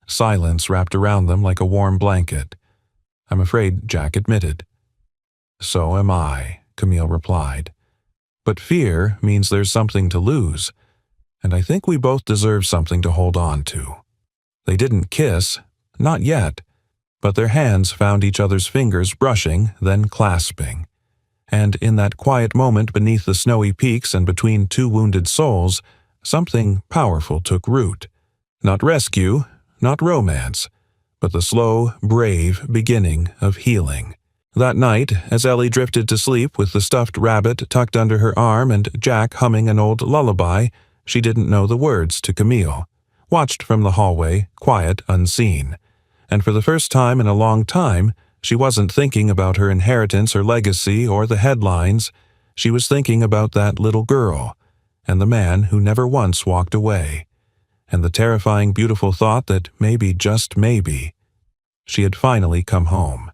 A: Silence wrapped around them like a warm blanket. I'm afraid, Jack admitted. So am I, Camille replied. But fear means there's something to lose, and I think we both deserve something to hold on to. They didn't kiss, not yet, but their hands found each other's fingers, brushing, then clasping. And in that quiet moment beneath the snowy peaks and between two wounded souls, something powerful took root. Not rescue, not romance, but the slow, brave beginning of healing. That night, as Ellie drifted to sleep with the stuffed rabbit tucked under her arm and Jack humming an old lullaby, she didn't know the words to Camille, watched from the hallway, quiet, unseen. And for the first time in a long time, she wasn't thinking about her inheritance or legacy or the headlines. She was thinking about that little girl, and the man who never once walked away, and the terrifying, beautiful thought that maybe, just maybe, she had finally come home.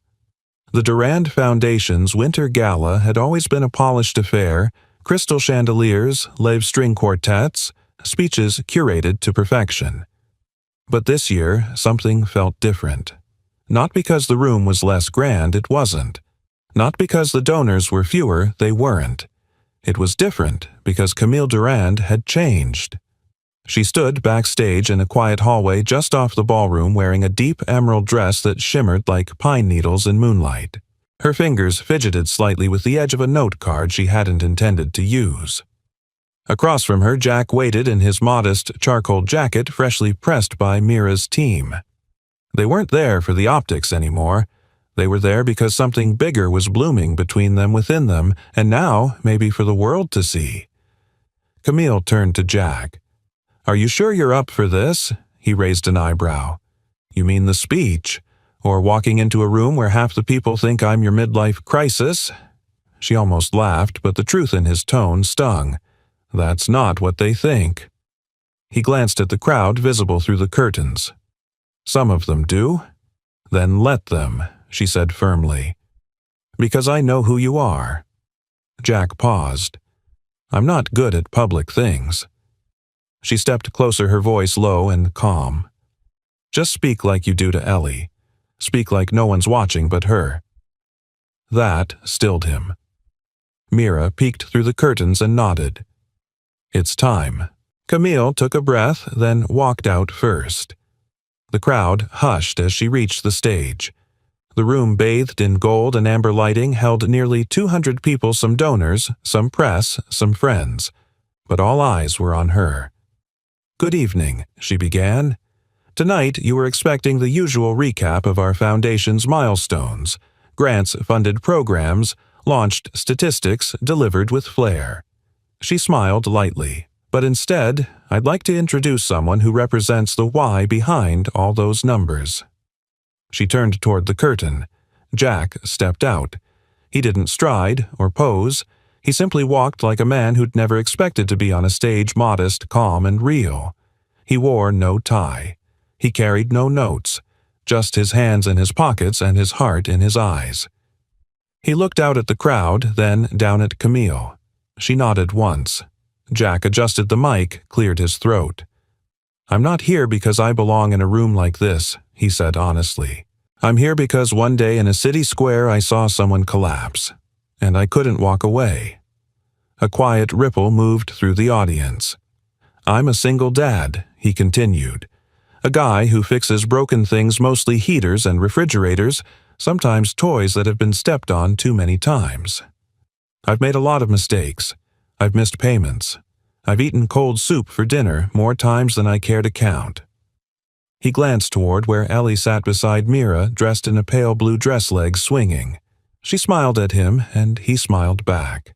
A: The Durand Foundation's Winter Gala had always been a polished affair, crystal chandeliers, Lev string quartets, speeches curated to perfection. But this year, something felt different. Not because the room was less grand, it wasn't. Not because the donors were fewer, they weren't. It was different because Camille Durand had changed. She stood backstage in a quiet hallway just off the ballroom wearing a deep emerald dress that shimmered like pine needles in moonlight. Her fingers fidgeted slightly with the edge of a note card she hadn't intended to use. Across from her, Jack waited in his modest charcoal jacket freshly pressed by Mira's team. They weren't there for the optics anymore. They were there because something bigger was blooming between them within them, and now maybe for the world to see. Camille turned to Jack. "Are you sure you're up for this?" He raised an eyebrow. "You mean the speech? Or walking into a room where half the people think I'm your midlife crisis?" She almost laughed, but the truth in his tone stung. "That's not what they think." He glanced at the crowd visible through the curtains. "Some of them do." "Then let them," she said firmly. "Because I know who you are." Jack paused. "I'm not good at public things." She stepped closer, her voice low and calm. "Just speak like you do to Ellie. Speak like no one's watching but her." That stilled him. Mira peeked through the curtains and nodded. "It's time." Camille took a breath, then walked out first. The crowd hushed as she reached the stage. The room, bathed in gold and amber lighting, held nearly 200 people, some donors, some press, some friends. But all eyes were on her. "Good evening," she began. "Tonight you were expecting the usual recap of our foundation's milestones, grants-funded programs, launched statistics delivered with flair." She smiled lightly. "But instead, I'd like to introduce someone who represents the why behind all those numbers." She turned toward the curtain. Jack stepped out. He didn't stride or pose. He simply walked like a man who'd never expected to be on a stage, modest, calm, and real. He wore no tie. He carried no notes, just his hands in his pockets and his heart in his eyes. He looked out at the crowd, then down at Camille. She nodded once. Jack adjusted the mic, cleared his throat. "I'm not here because I belong in a room like this," he said honestly. "I'm here because one day in a city square I saw someone collapse, and I couldn't walk away." A quiet ripple moved through the audience. "I'm a single dad," he continued. "A guy who fixes broken things, mostly heaters and refrigerators, sometimes toys that have been stepped on too many times. I've made a lot of mistakes. I've missed payments. I've eaten cold soup for dinner more times than I care to count." He glanced toward where Ellie sat beside Mira, dressed in a pale blue dress, legs swinging. She smiled at him, and he smiled back.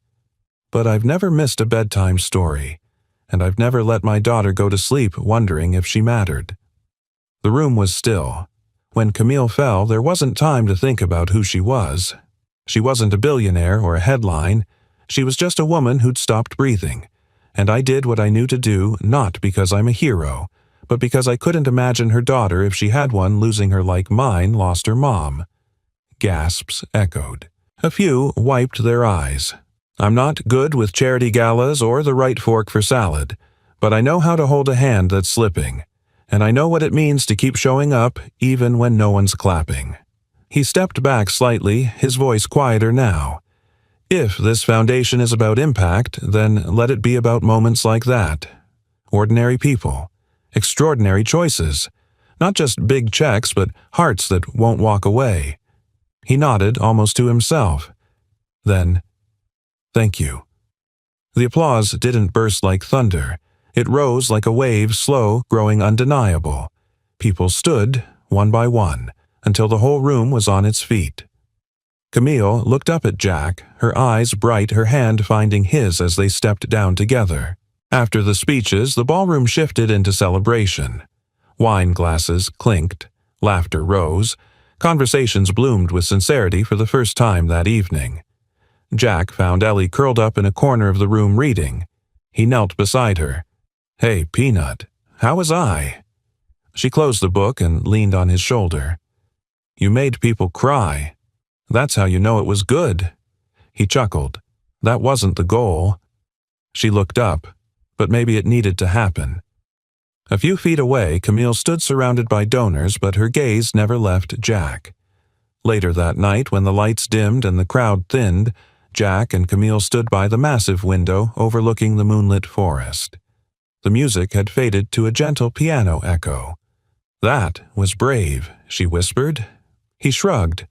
A: "But I've never missed a bedtime story, and I've never let my daughter go to sleep wondering if she mattered." The room was still. When Camille fell, there wasn't time to think about who she was. She wasn't a billionaire or a headline. She was just a woman who'd stopped breathing. And I did what I knew to do, not because I'm a hero, but because I couldn't imagine her daughter, if she had one, losing her like mine lost her mom. Gasps echoed. A few wiped their eyes. "I'm not good with charity galas or the right fork for salad, but I know how to hold a hand that's slipping. And I know what it means to keep showing up even when no one's clapping." He stepped back slightly, his voice quieter now. "If this foundation is about impact, then let it be about moments like that. Ordinary people. Extraordinary choices. Not just big checks, but hearts that won't walk away." He nodded almost to himself. Then, "Thank you." The applause didn't burst like thunder. It rose like a wave, slow, growing undeniable. People stood, one by one, until the whole room was on its feet. Camille looked up at Jack, her eyes bright, her hand finding his as they stepped down together. After the speeches, the ballroom shifted into celebration. Wine glasses clinked, laughter rose, conversations bloomed with sincerity for the first time that evening. Jack found Ellie curled up in a corner of the room reading. He knelt beside her. "Hey, Peanut, how was I?" She closed the book and leaned on his shoulder. "You made people cry. That's how you know it was good." He chuckled. "That wasn't the goal." She looked up, but maybe it needed to happen. A few feet away, Camille stood surrounded by donors, but her gaze never left Jack. Later that night, when the lights dimmed and the crowd thinned, Jack and Camille stood by the massive window overlooking the moonlit forest. The music had faded to a gentle piano echo. "That was brave," she whispered. He shrugged.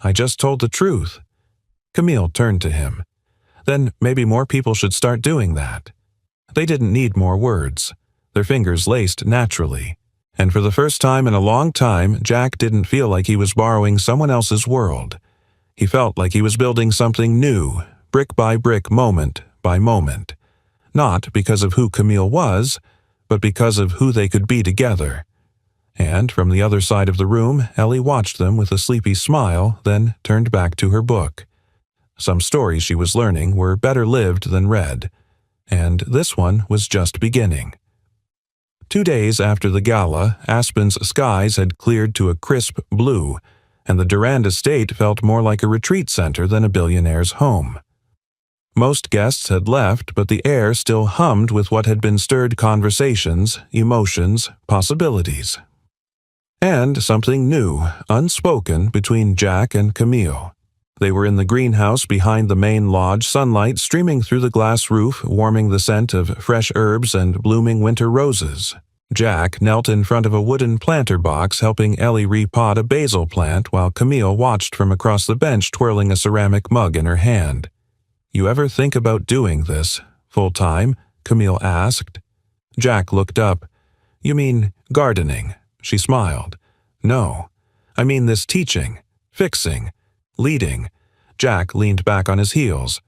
A: "I just told the truth." Camille turned to him. "Then maybe more people should start doing that." They didn't need more words. Their fingers laced naturally. And for the first time in a long time, Jack didn't feel like he was borrowing someone else's world. He felt like he was building something new, brick by brick, moment by moment. Not because of who Camille was, but because of who they could be together. And from the other side of the room, Ellie watched them with a sleepy smile, then turned back to her book. Some stories she was learning were better lived than read, and this one was just beginning. 2 days after the gala, Aspen's skies had cleared to a crisp blue, and the Durand estate felt more like a retreat center than a billionaire's home. Most guests had left, but the air still hummed with what had been stirred conversations, emotions, possibilities. And something new, unspoken, between Jack and Camille. They were in the greenhouse behind the main lodge, sunlight streaming through the glass roof, warming the scent of fresh herbs and blooming winter roses. Jack knelt in front of a wooden planter box, helping Ellie repot a basil plant, while Camille watched from across the bench, twirling a ceramic mug in her hand. "You ever think about doing this, full-time?" Camille asked. Jack looked up. "You mean gardening?" She smiled. "No. I mean this teaching, fixing, leading." Jack leaned back on his heels.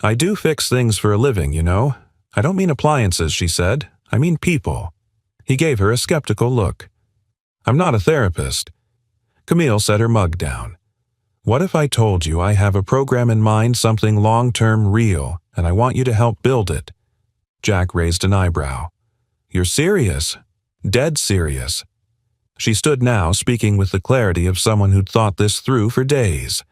A: "I do fix things for a living, you know. I don't mean appliances," she said. "I mean people." He gave her a skeptical look. "I'm not a therapist." Camille set her mug down. "What if I told you I have a program in mind, something long-term, real, and I want you to help build it?" Jack raised an eyebrow. "You're serious? Dead serious?" She stood now, speaking with the clarity of someone who'd thought this through for days.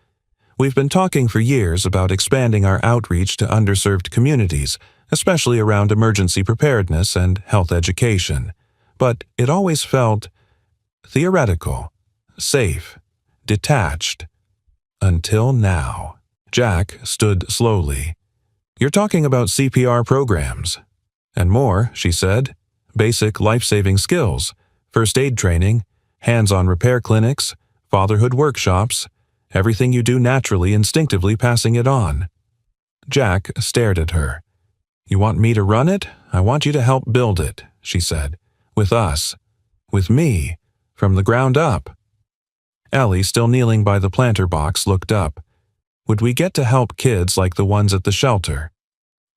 A: "We've been talking for years about expanding our outreach to underserved communities, especially around emergency preparedness and health education. But it always felt theoretical, safe, detached. Until now." Jack stood slowly. "You're talking about CPR programs." "And more," she said. "Basic life-saving skills. First aid training, hands-on repair clinics, fatherhood workshops, everything you do naturally, instinctively passing it on." Jack stared at her. "You want me to run it? I want you to help build it," she said. "With us. With me. From the ground up." Ellie, still kneeling by the planter box, looked up. "Would we get to help kids like the ones at the shelter?"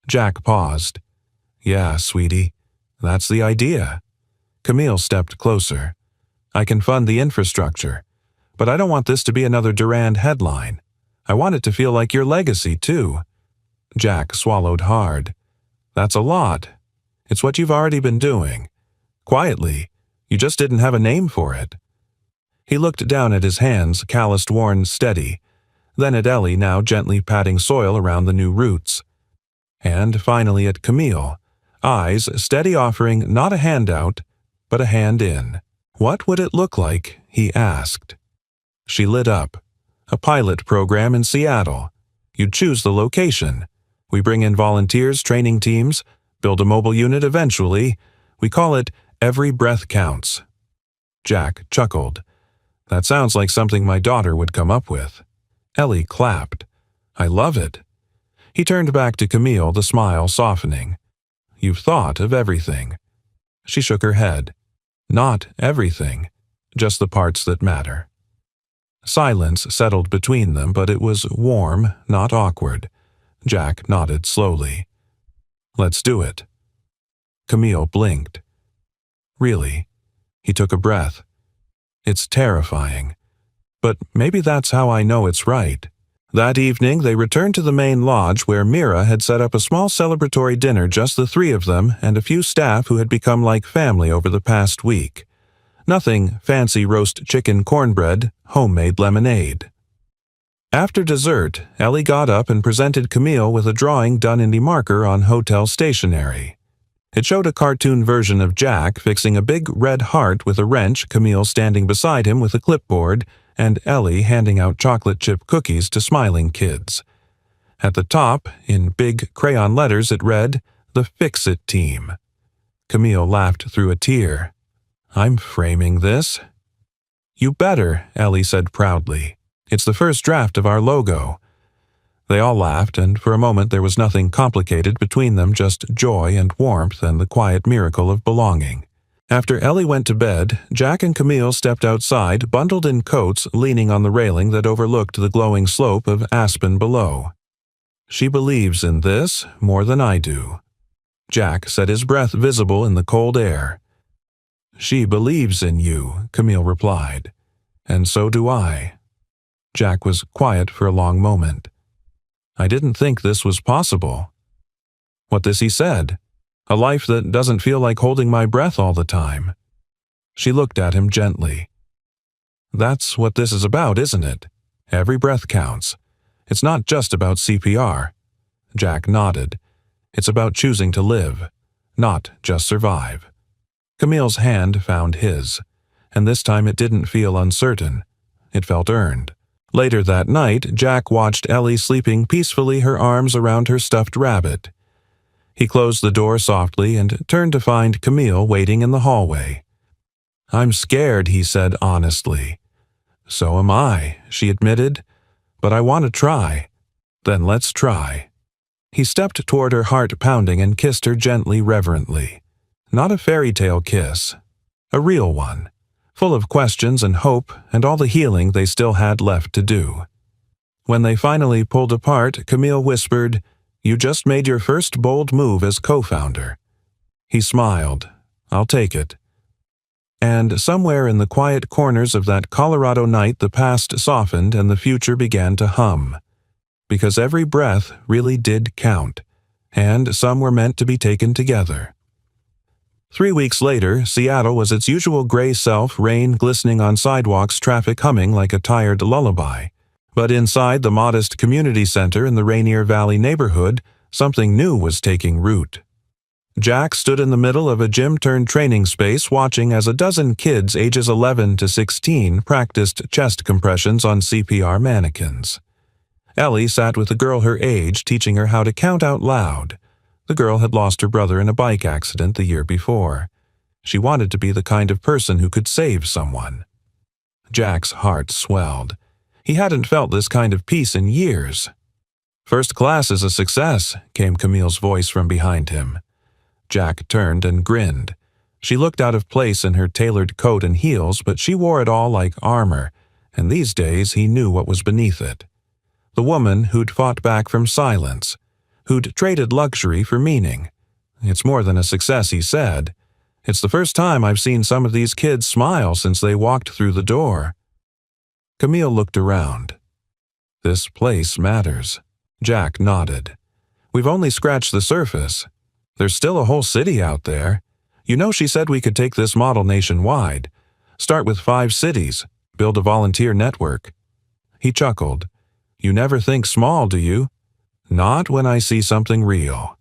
A: Jack paused. "Yeah, sweetie. That's the idea." Camille stepped closer. "I can fund the infrastructure, but I don't want this to be another Durand headline. I want it to feel like your legacy, too." Jack swallowed hard. "That's a lot. It's what you've already been doing. Quietly. You just didn't have a name for it." He looked down at his hands, calloused, worn, steady, then at Ellie, now gently patting soil around the new roots. And finally at Camille, eyes steady, offering not a handout, but a hand in. "What would it look like?" he asked. She lit up. "A pilot program in Seattle. You'd choose the location. We bring in volunteers, training teams, build a mobile unit eventually. We call it Every Breath Counts." Jack chuckled. "That sounds like something my daughter would come up with." Ellie clapped. "I love it." He turned back to Camille, the smile softening. "You've thought of everything." She shook her head. "Not everything, just the parts that matter." Silence settled between them, but it was warm, not awkward. Jack nodded slowly. "Let's do it." Camille blinked. "Really?" He took a breath. "It's terrifying. But maybe that's how I know it's right." That evening, they returned to the main lodge where Mira had set up a small celebratory dinner, just the three of them and a few staff who had become like family over the past week. Nothing fancy roast chicken cornbread, homemade lemonade. After dessert, Ellie got up and presented Camille with a drawing done in marker on hotel stationery. It showed a cartoon version of Jack fixing a big red heart with a wrench, Camille standing beside him with a clipboard, and Ellie handing out chocolate chip cookies to smiling kids. At the top, in big crayon letters, it read, "The Fix-It Team." Camille laughed through a tear. "I'm framing this." "You better," Ellie said proudly. "It's the first draft of our logo." They all laughed, and for a moment there was nothing complicated between them, just joy and warmth and the quiet miracle of belonging. After Ellie went to bed, Jack and Camille stepped outside, bundled in coats, leaning on the railing that overlooked the glowing slope of aspen below. "She believes in this more than I do." Jack said, his breath visible in the cold air. "She believes in you," Camille replied. "And so do I." Jack was quiet for a long moment. "I didn't think this was possible." "What this?" he said. "A life that doesn't feel like holding my breath all the time." She looked at him gently. "That's what this is about, isn't it? Every breath counts. It's not just about CPR." Jack nodded. "It's about choosing to live, not just survive." Camille's hand found his, and this time it didn't feel uncertain. It felt earned. Later that night, Jack watched Ellie sleeping peacefully, her arms around her stuffed rabbit. He closed the door softly and turned to find Camille waiting in the hallway. "I'm scared," he said honestly. "So am I," she admitted. "But I want to try." "Then let's try." He stepped toward her, heart pounding, and kissed her gently, reverently. Not a fairy tale kiss. A real one, full of questions and hope and all the healing they still had left to do. When they finally pulled apart, Camille whispered, "You just made your first bold move as co-founder." He smiled. "I'll take it." And somewhere in the quiet corners of that Colorado night, the past softened and the future began to hum. Because every breath really did count, and some were meant to be taken together. 3 weeks later, Seattle was its usual gray self, rain glistening on sidewalks, traffic humming like a tired lullaby. But inside the modest community center in the Rainier Valley neighborhood, something new was taking root. Jack stood in the middle of a gym-turned-training space, watching as a dozen kids ages 11 to 16 practiced chest compressions on CPR mannequins. Ellie sat with a girl her age, teaching her how to count out loud. The girl had lost her brother in a bike accident the year before. She wanted to be the kind of person who could save someone. Jack's heart swelled. He hadn't felt this kind of peace in years. "First class is a success," came Camille's voice from behind him. Jack turned and grinned. She looked out of place in her tailored coat and heels, but she wore it all like armor, and these days he knew what was beneath it. The woman who'd fought back from silence, who'd traded luxury for meaning. "It's more than a success," he said. "It's the first time I've seen some of these kids smile since they walked through the door." Camille looked around. "This place matters." Jack nodded. "We've only scratched the surface. There's still a whole city out there. You know, she said we could take this model nationwide. Start with 5 cities, build a volunteer network." He chuckled. "You never think small, do you?" "Not when I see something real."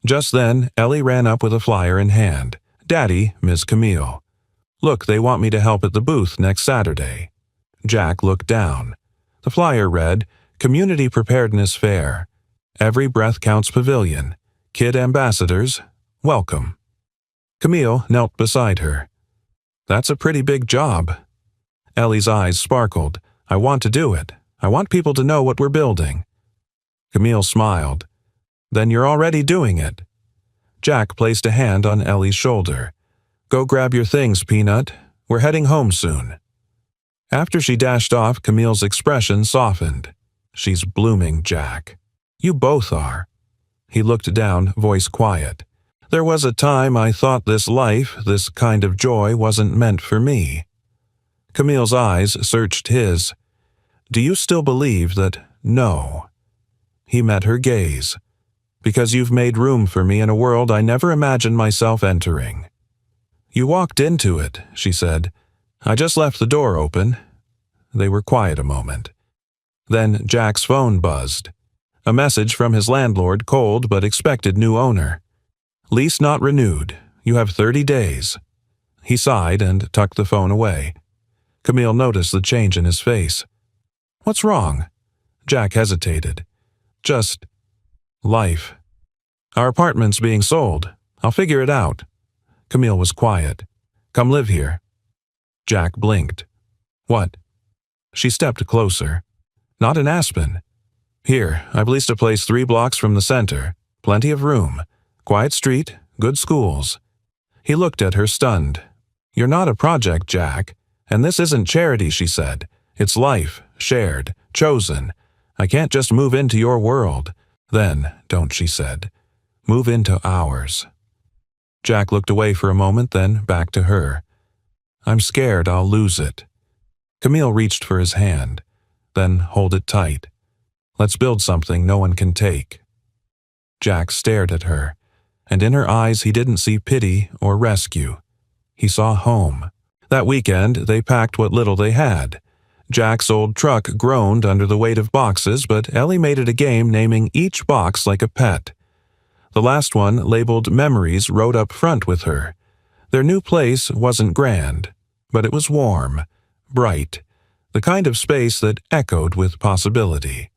A: Just then, Ellie ran up with a flyer in hand. "Daddy, Miss Camille. Look, they want me to help at the booth next Saturday." Jack looked down. The flyer read, "Community Preparedness Fair. Every Breath Counts Pavilion. Kid Ambassadors, welcome." Camille knelt beside her. "That's a pretty big job." Ellie's eyes sparkled. "I want to do it. I want people to know what we're building." Camille smiled. "Then you're already doing it." Jack placed a hand on Ellie's shoulder. "Go grab your things, Peanut. We're heading home soon." After she dashed off, Camille's expression softened. "She's blooming, Jack. You both are." He looked down, voice quiet. "There was a time I thought this life, this kind of joy, wasn't meant for me." Camille's eyes searched his. "Do you still believe that no?" He met her gaze. "Because you've made room for me in a world I never imagined myself entering." "You walked into it," she said. "I just left the door open." They were quiet a moment. Then Jack's phone buzzed. A message from his landlord, cold but expected new owner. "Lease not renewed. You have 30 days." He sighed and tucked the phone away. Camille noticed the change in his face. "What's wrong?" Jack hesitated. "Just life. Our apartment's being sold. I'll figure it out." Camille was quiet. "Come live here." Jack blinked. "What?" She stepped closer. "Not in Aspen." Here, I've leased a place 3 blocks from the center. Plenty of room. Quiet street, good schools. He looked at her stunned. You're not a project, Jack. And this isn't charity, she said. It's life, shared, chosen. I can't just move into your world. Then, don't, she said. Move into ours. Jack looked away for a moment, then back to her. I'm scared I'll lose it. Camille reached for his hand. Then hold it tight. Let's build something no one can take. Jack stared at her, and in her eyes he didn't see pity or rescue. He saw home. That weekend, they packed what little they had. Jack's old truck groaned under the weight of boxes, but Ellie made it a game naming each box like a pet. The last one, labeled Memories, rode up front with her. Their new place wasn't grand, but it was warm, bright, the kind of space that echoed with possibility.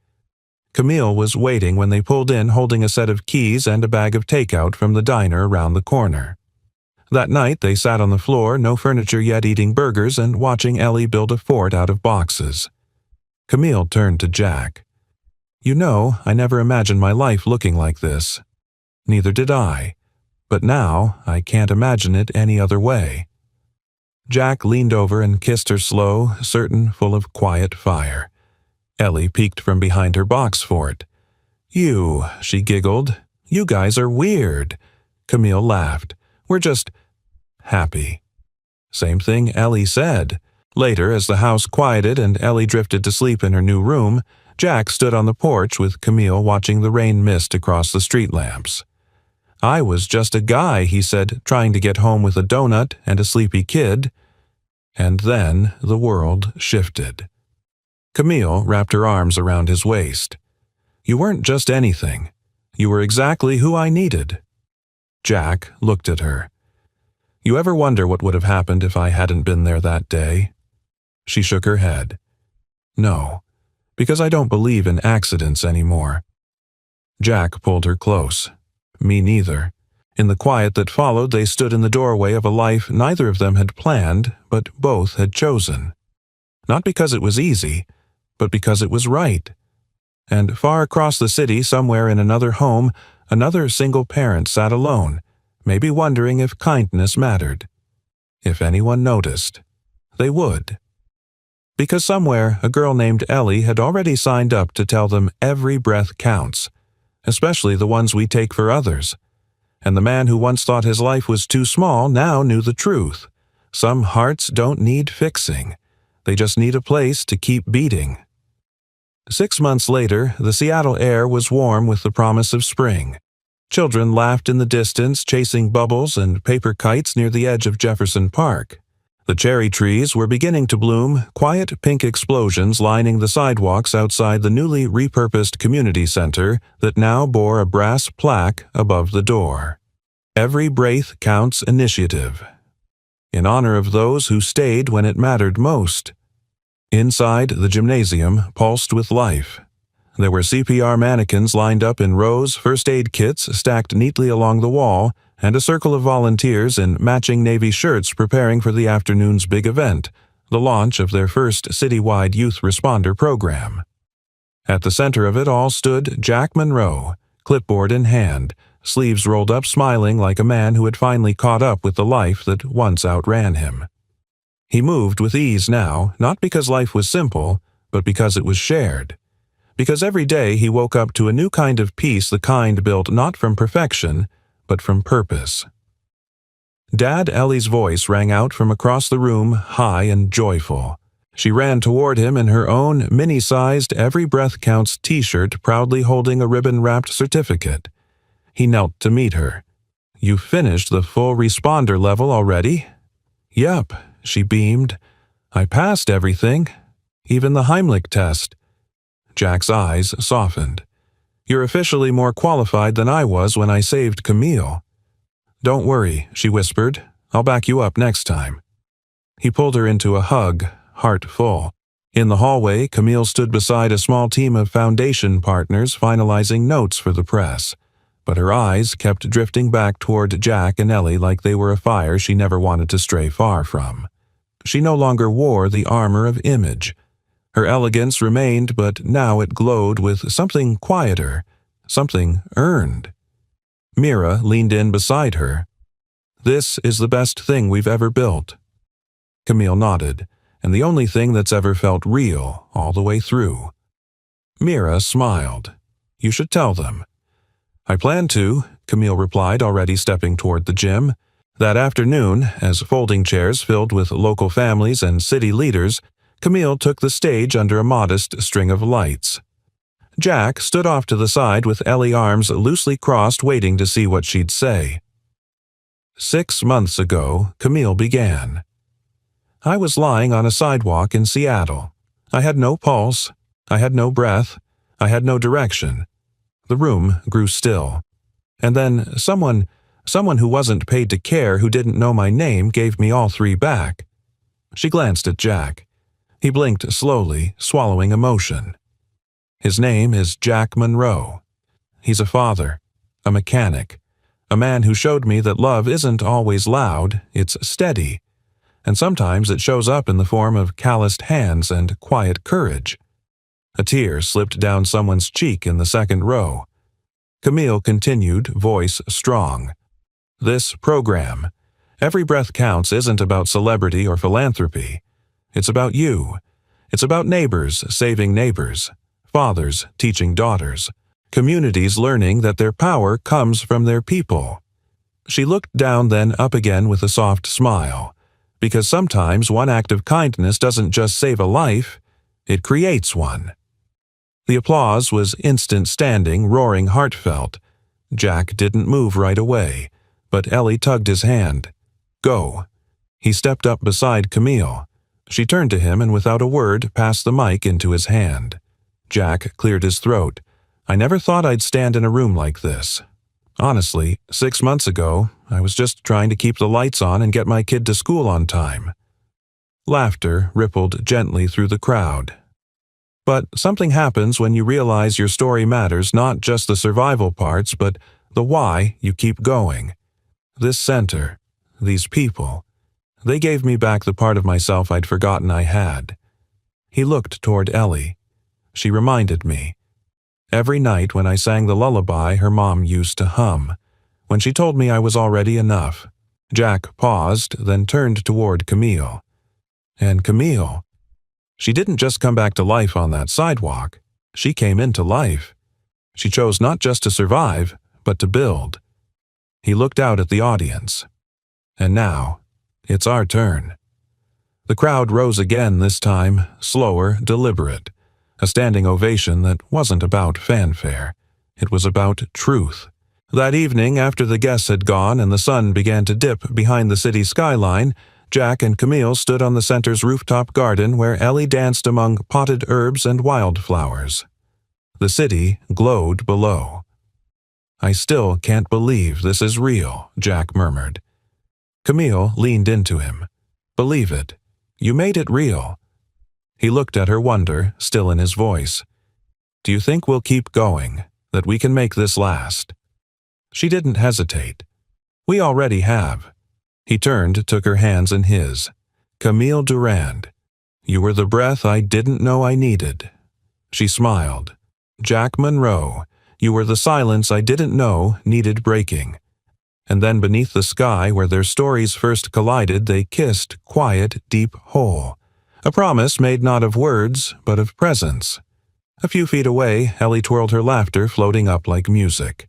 A: Camille was waiting when they pulled in holding a set of keys and a bag of takeout from the diner around the corner. That night they sat on the floor, no furniture yet, eating burgers and watching Ellie build a fort out of boxes. Camille turned to Jack. You know, I never imagined my life looking like this. Neither did I. But now I can't imagine it any other way. Jack leaned over and kissed her slow, certain, full of quiet fire. Ellie peeked from behind her box fort. You, she giggled. You guys are weird. Camille laughed. We're just happy. Same thing Ellie said. Later, as the house quieted and Ellie drifted to sleep in her new room, Jack stood on the porch with Camille watching the rain mist across the street lamps. I was just a guy, he said, trying to get home with a donut and a sleepy kid. And then the world shifted. Camille wrapped her arms around his waist. You weren't just anything. You were exactly who I needed. Jack looked at her. You ever wonder what would have happened if I hadn't been there that day? She shook her head. No, because I don't believe in accidents anymore. Jack pulled her close. Me neither. In the quiet that followed, they stood in the doorway of a life neither of them had planned, but both had chosen. Not because it was easy, but because it was right. And far across the city, somewhere in another home, another single parent sat alone, maybe wondering if kindness mattered. If anyone noticed, they would. Because somewhere, a girl named Ellie had already signed up to tell them every breath counts, especially the ones we take for others. And the man who once thought his life was too small now knew the truth. Some hearts don't need fixing. They just need a place to keep beating. 6 months later, the Seattle air was warm with the promise of spring. Children laughed in the distance, chasing bubbles and paper kites near the edge of Jefferson Park. The cherry trees were beginning to bloom, quiet pink explosions lining the sidewalks outside the newly repurposed community center that now bore a brass plaque above the door. Every breath counts initiative. In honor of those who stayed when it mattered most. Inside, the gymnasium pulsed with life. There were CPR mannequins lined up in rows, first aid kits stacked neatly along the wall, and a circle of volunteers in matching navy shirts preparing for the afternoon's big event, the launch of their first citywide youth responder program. At the center of it all stood Jack Monroe, clipboard in hand, sleeves rolled up, smiling like a man who had finally caught up with the life that once outran him. He moved with ease now, not because life was simple, but because it was shared. Because every day he woke up to a new kind of peace, the kind built not from perfection, but from purpose. Dad Ellie's voice rang out from across the room, high and joyful. She ran toward him in her own mini-sized Every Breath Counts t-shirt, proudly holding a ribbon-wrapped certificate. He knelt to meet her. You finished the full responder level already? Yup, she beamed. I passed everything, even the Heimlich test. Jack's eyes softened. You're officially more qualified than I was when I saved Camille. Don't worry, she whispered. I'll back you up next time. He pulled her into a hug, heart full. In the hallway, Camille stood beside a small team of foundation partners finalizing notes for the press. But her eyes kept drifting back toward Jack and Ellie like they were a fire she never wanted to stray far from. She no longer wore the armor of image. Her elegance remained, but now it glowed with something quieter, something earned. Mira leaned in beside her. "This is the best thing we've ever built." Camille nodded, "And the only thing that's ever felt real all the way through." Mira smiled. "You should tell them." "I plan to," Camille replied, already stepping toward the gym. That afternoon, as folding chairs filled with local families and city leaders, Camille took the stage under a modest string of lights. Jack stood off to the side with Ellie arms loosely crossed, waiting to see what she'd say. 6 months ago, Camille began. I was lying on a sidewalk in Seattle. I had no pulse. I had no breath. I had no direction. The room grew still. And then someone who wasn't paid to care, who didn't know my name, gave me all 3 back. She glanced at Jack. He blinked slowly, swallowing emotion. His name is Jack Monroe. He's a father, a mechanic, a man who showed me that love isn't always loud, it's steady, and sometimes it shows up in the form of calloused hands and quiet courage. A tear slipped down someone's cheek in the second row. Camille continued, voice strong. This program, Every Breath Counts, isn't about celebrity or philanthropy. It's about you. It's about neighbors saving neighbors, fathers teaching daughters, communities learning that their power comes from their people. She looked down, then up again with a soft smile, because sometimes one act of kindness doesn't just save a life, it creates one. The applause was instant, standing, roaring, heartfelt. Jack didn't move right away, but Ellie tugged his hand. "Go." He stepped up beside Camille. She turned to him and without a word passed the mic into his hand. Jack cleared his throat. "I never thought I'd stand in a room like this. Honestly, 6 months ago, I was just trying to keep the lights on and get my kid to school on time." Laughter rippled gently through the crowd. But something happens when you realize your story matters, not just the survival parts, but the why you keep going. This center, these people, they gave me back the part of myself I'd forgotten I had. He looked toward Ellie. She reminded me. Every night when I sang the lullaby her mom used to hum, when she told me I was already enough. Jack paused, then turned toward Camille. And Camille, she didn't just come back to life on that sidewalk. She came into life. She chose not just to survive, but to build. He looked out at the audience. And now, it's our turn. The crowd rose again, this time, slower, deliberate. A standing ovation that wasn't about fanfare. It was about truth. That evening, after the guests had gone and the sun began to dip behind the city skyline, Jack and Camille stood on the center's rooftop garden where Ellie danced among potted herbs and wildflowers. The city glowed below. "I still can't believe this is real," Jack murmured. Camille leaned into him. "Believe it. You made it real." He looked at her, wonder still in his voice. "Do you think we'll keep going, that we can make this last?" She didn't hesitate. "We already have." He turned, took her hands in his. "Camille Durand, you were the breath I didn't know I needed." She smiled. "Jack Monroe, you were the silence I didn't know needed breaking." And then beneath the sky where their stories first collided, they kissed, quiet, deep, whole. A promise made not of words, but of presence. A few feet away, Ellie twirled her laughter, floating up like music.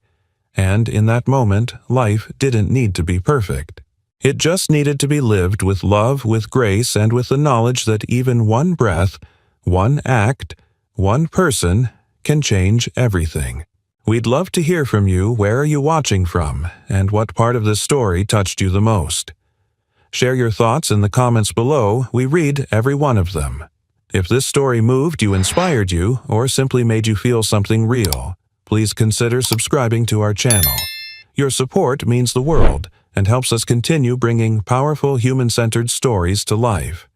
A: And in that moment, life didn't need to be perfect. It just needed to be lived with love, with grace, and with the knowledge that even one breath, one act, one person can change everything. We'd love to hear from you. Where are you watching from, and what part of this story touched you the most? Share your thoughts in the comments below. We read every one of them. If this story moved you, inspired you, or simply made you feel something real, please consider subscribing to our channel. Your support means the world and helps us continue bringing powerful human-centered stories to life.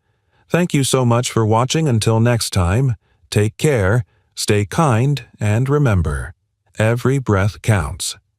A: Thank you so much for watching. Until next time, take care, stay kind, and remember, every breath counts.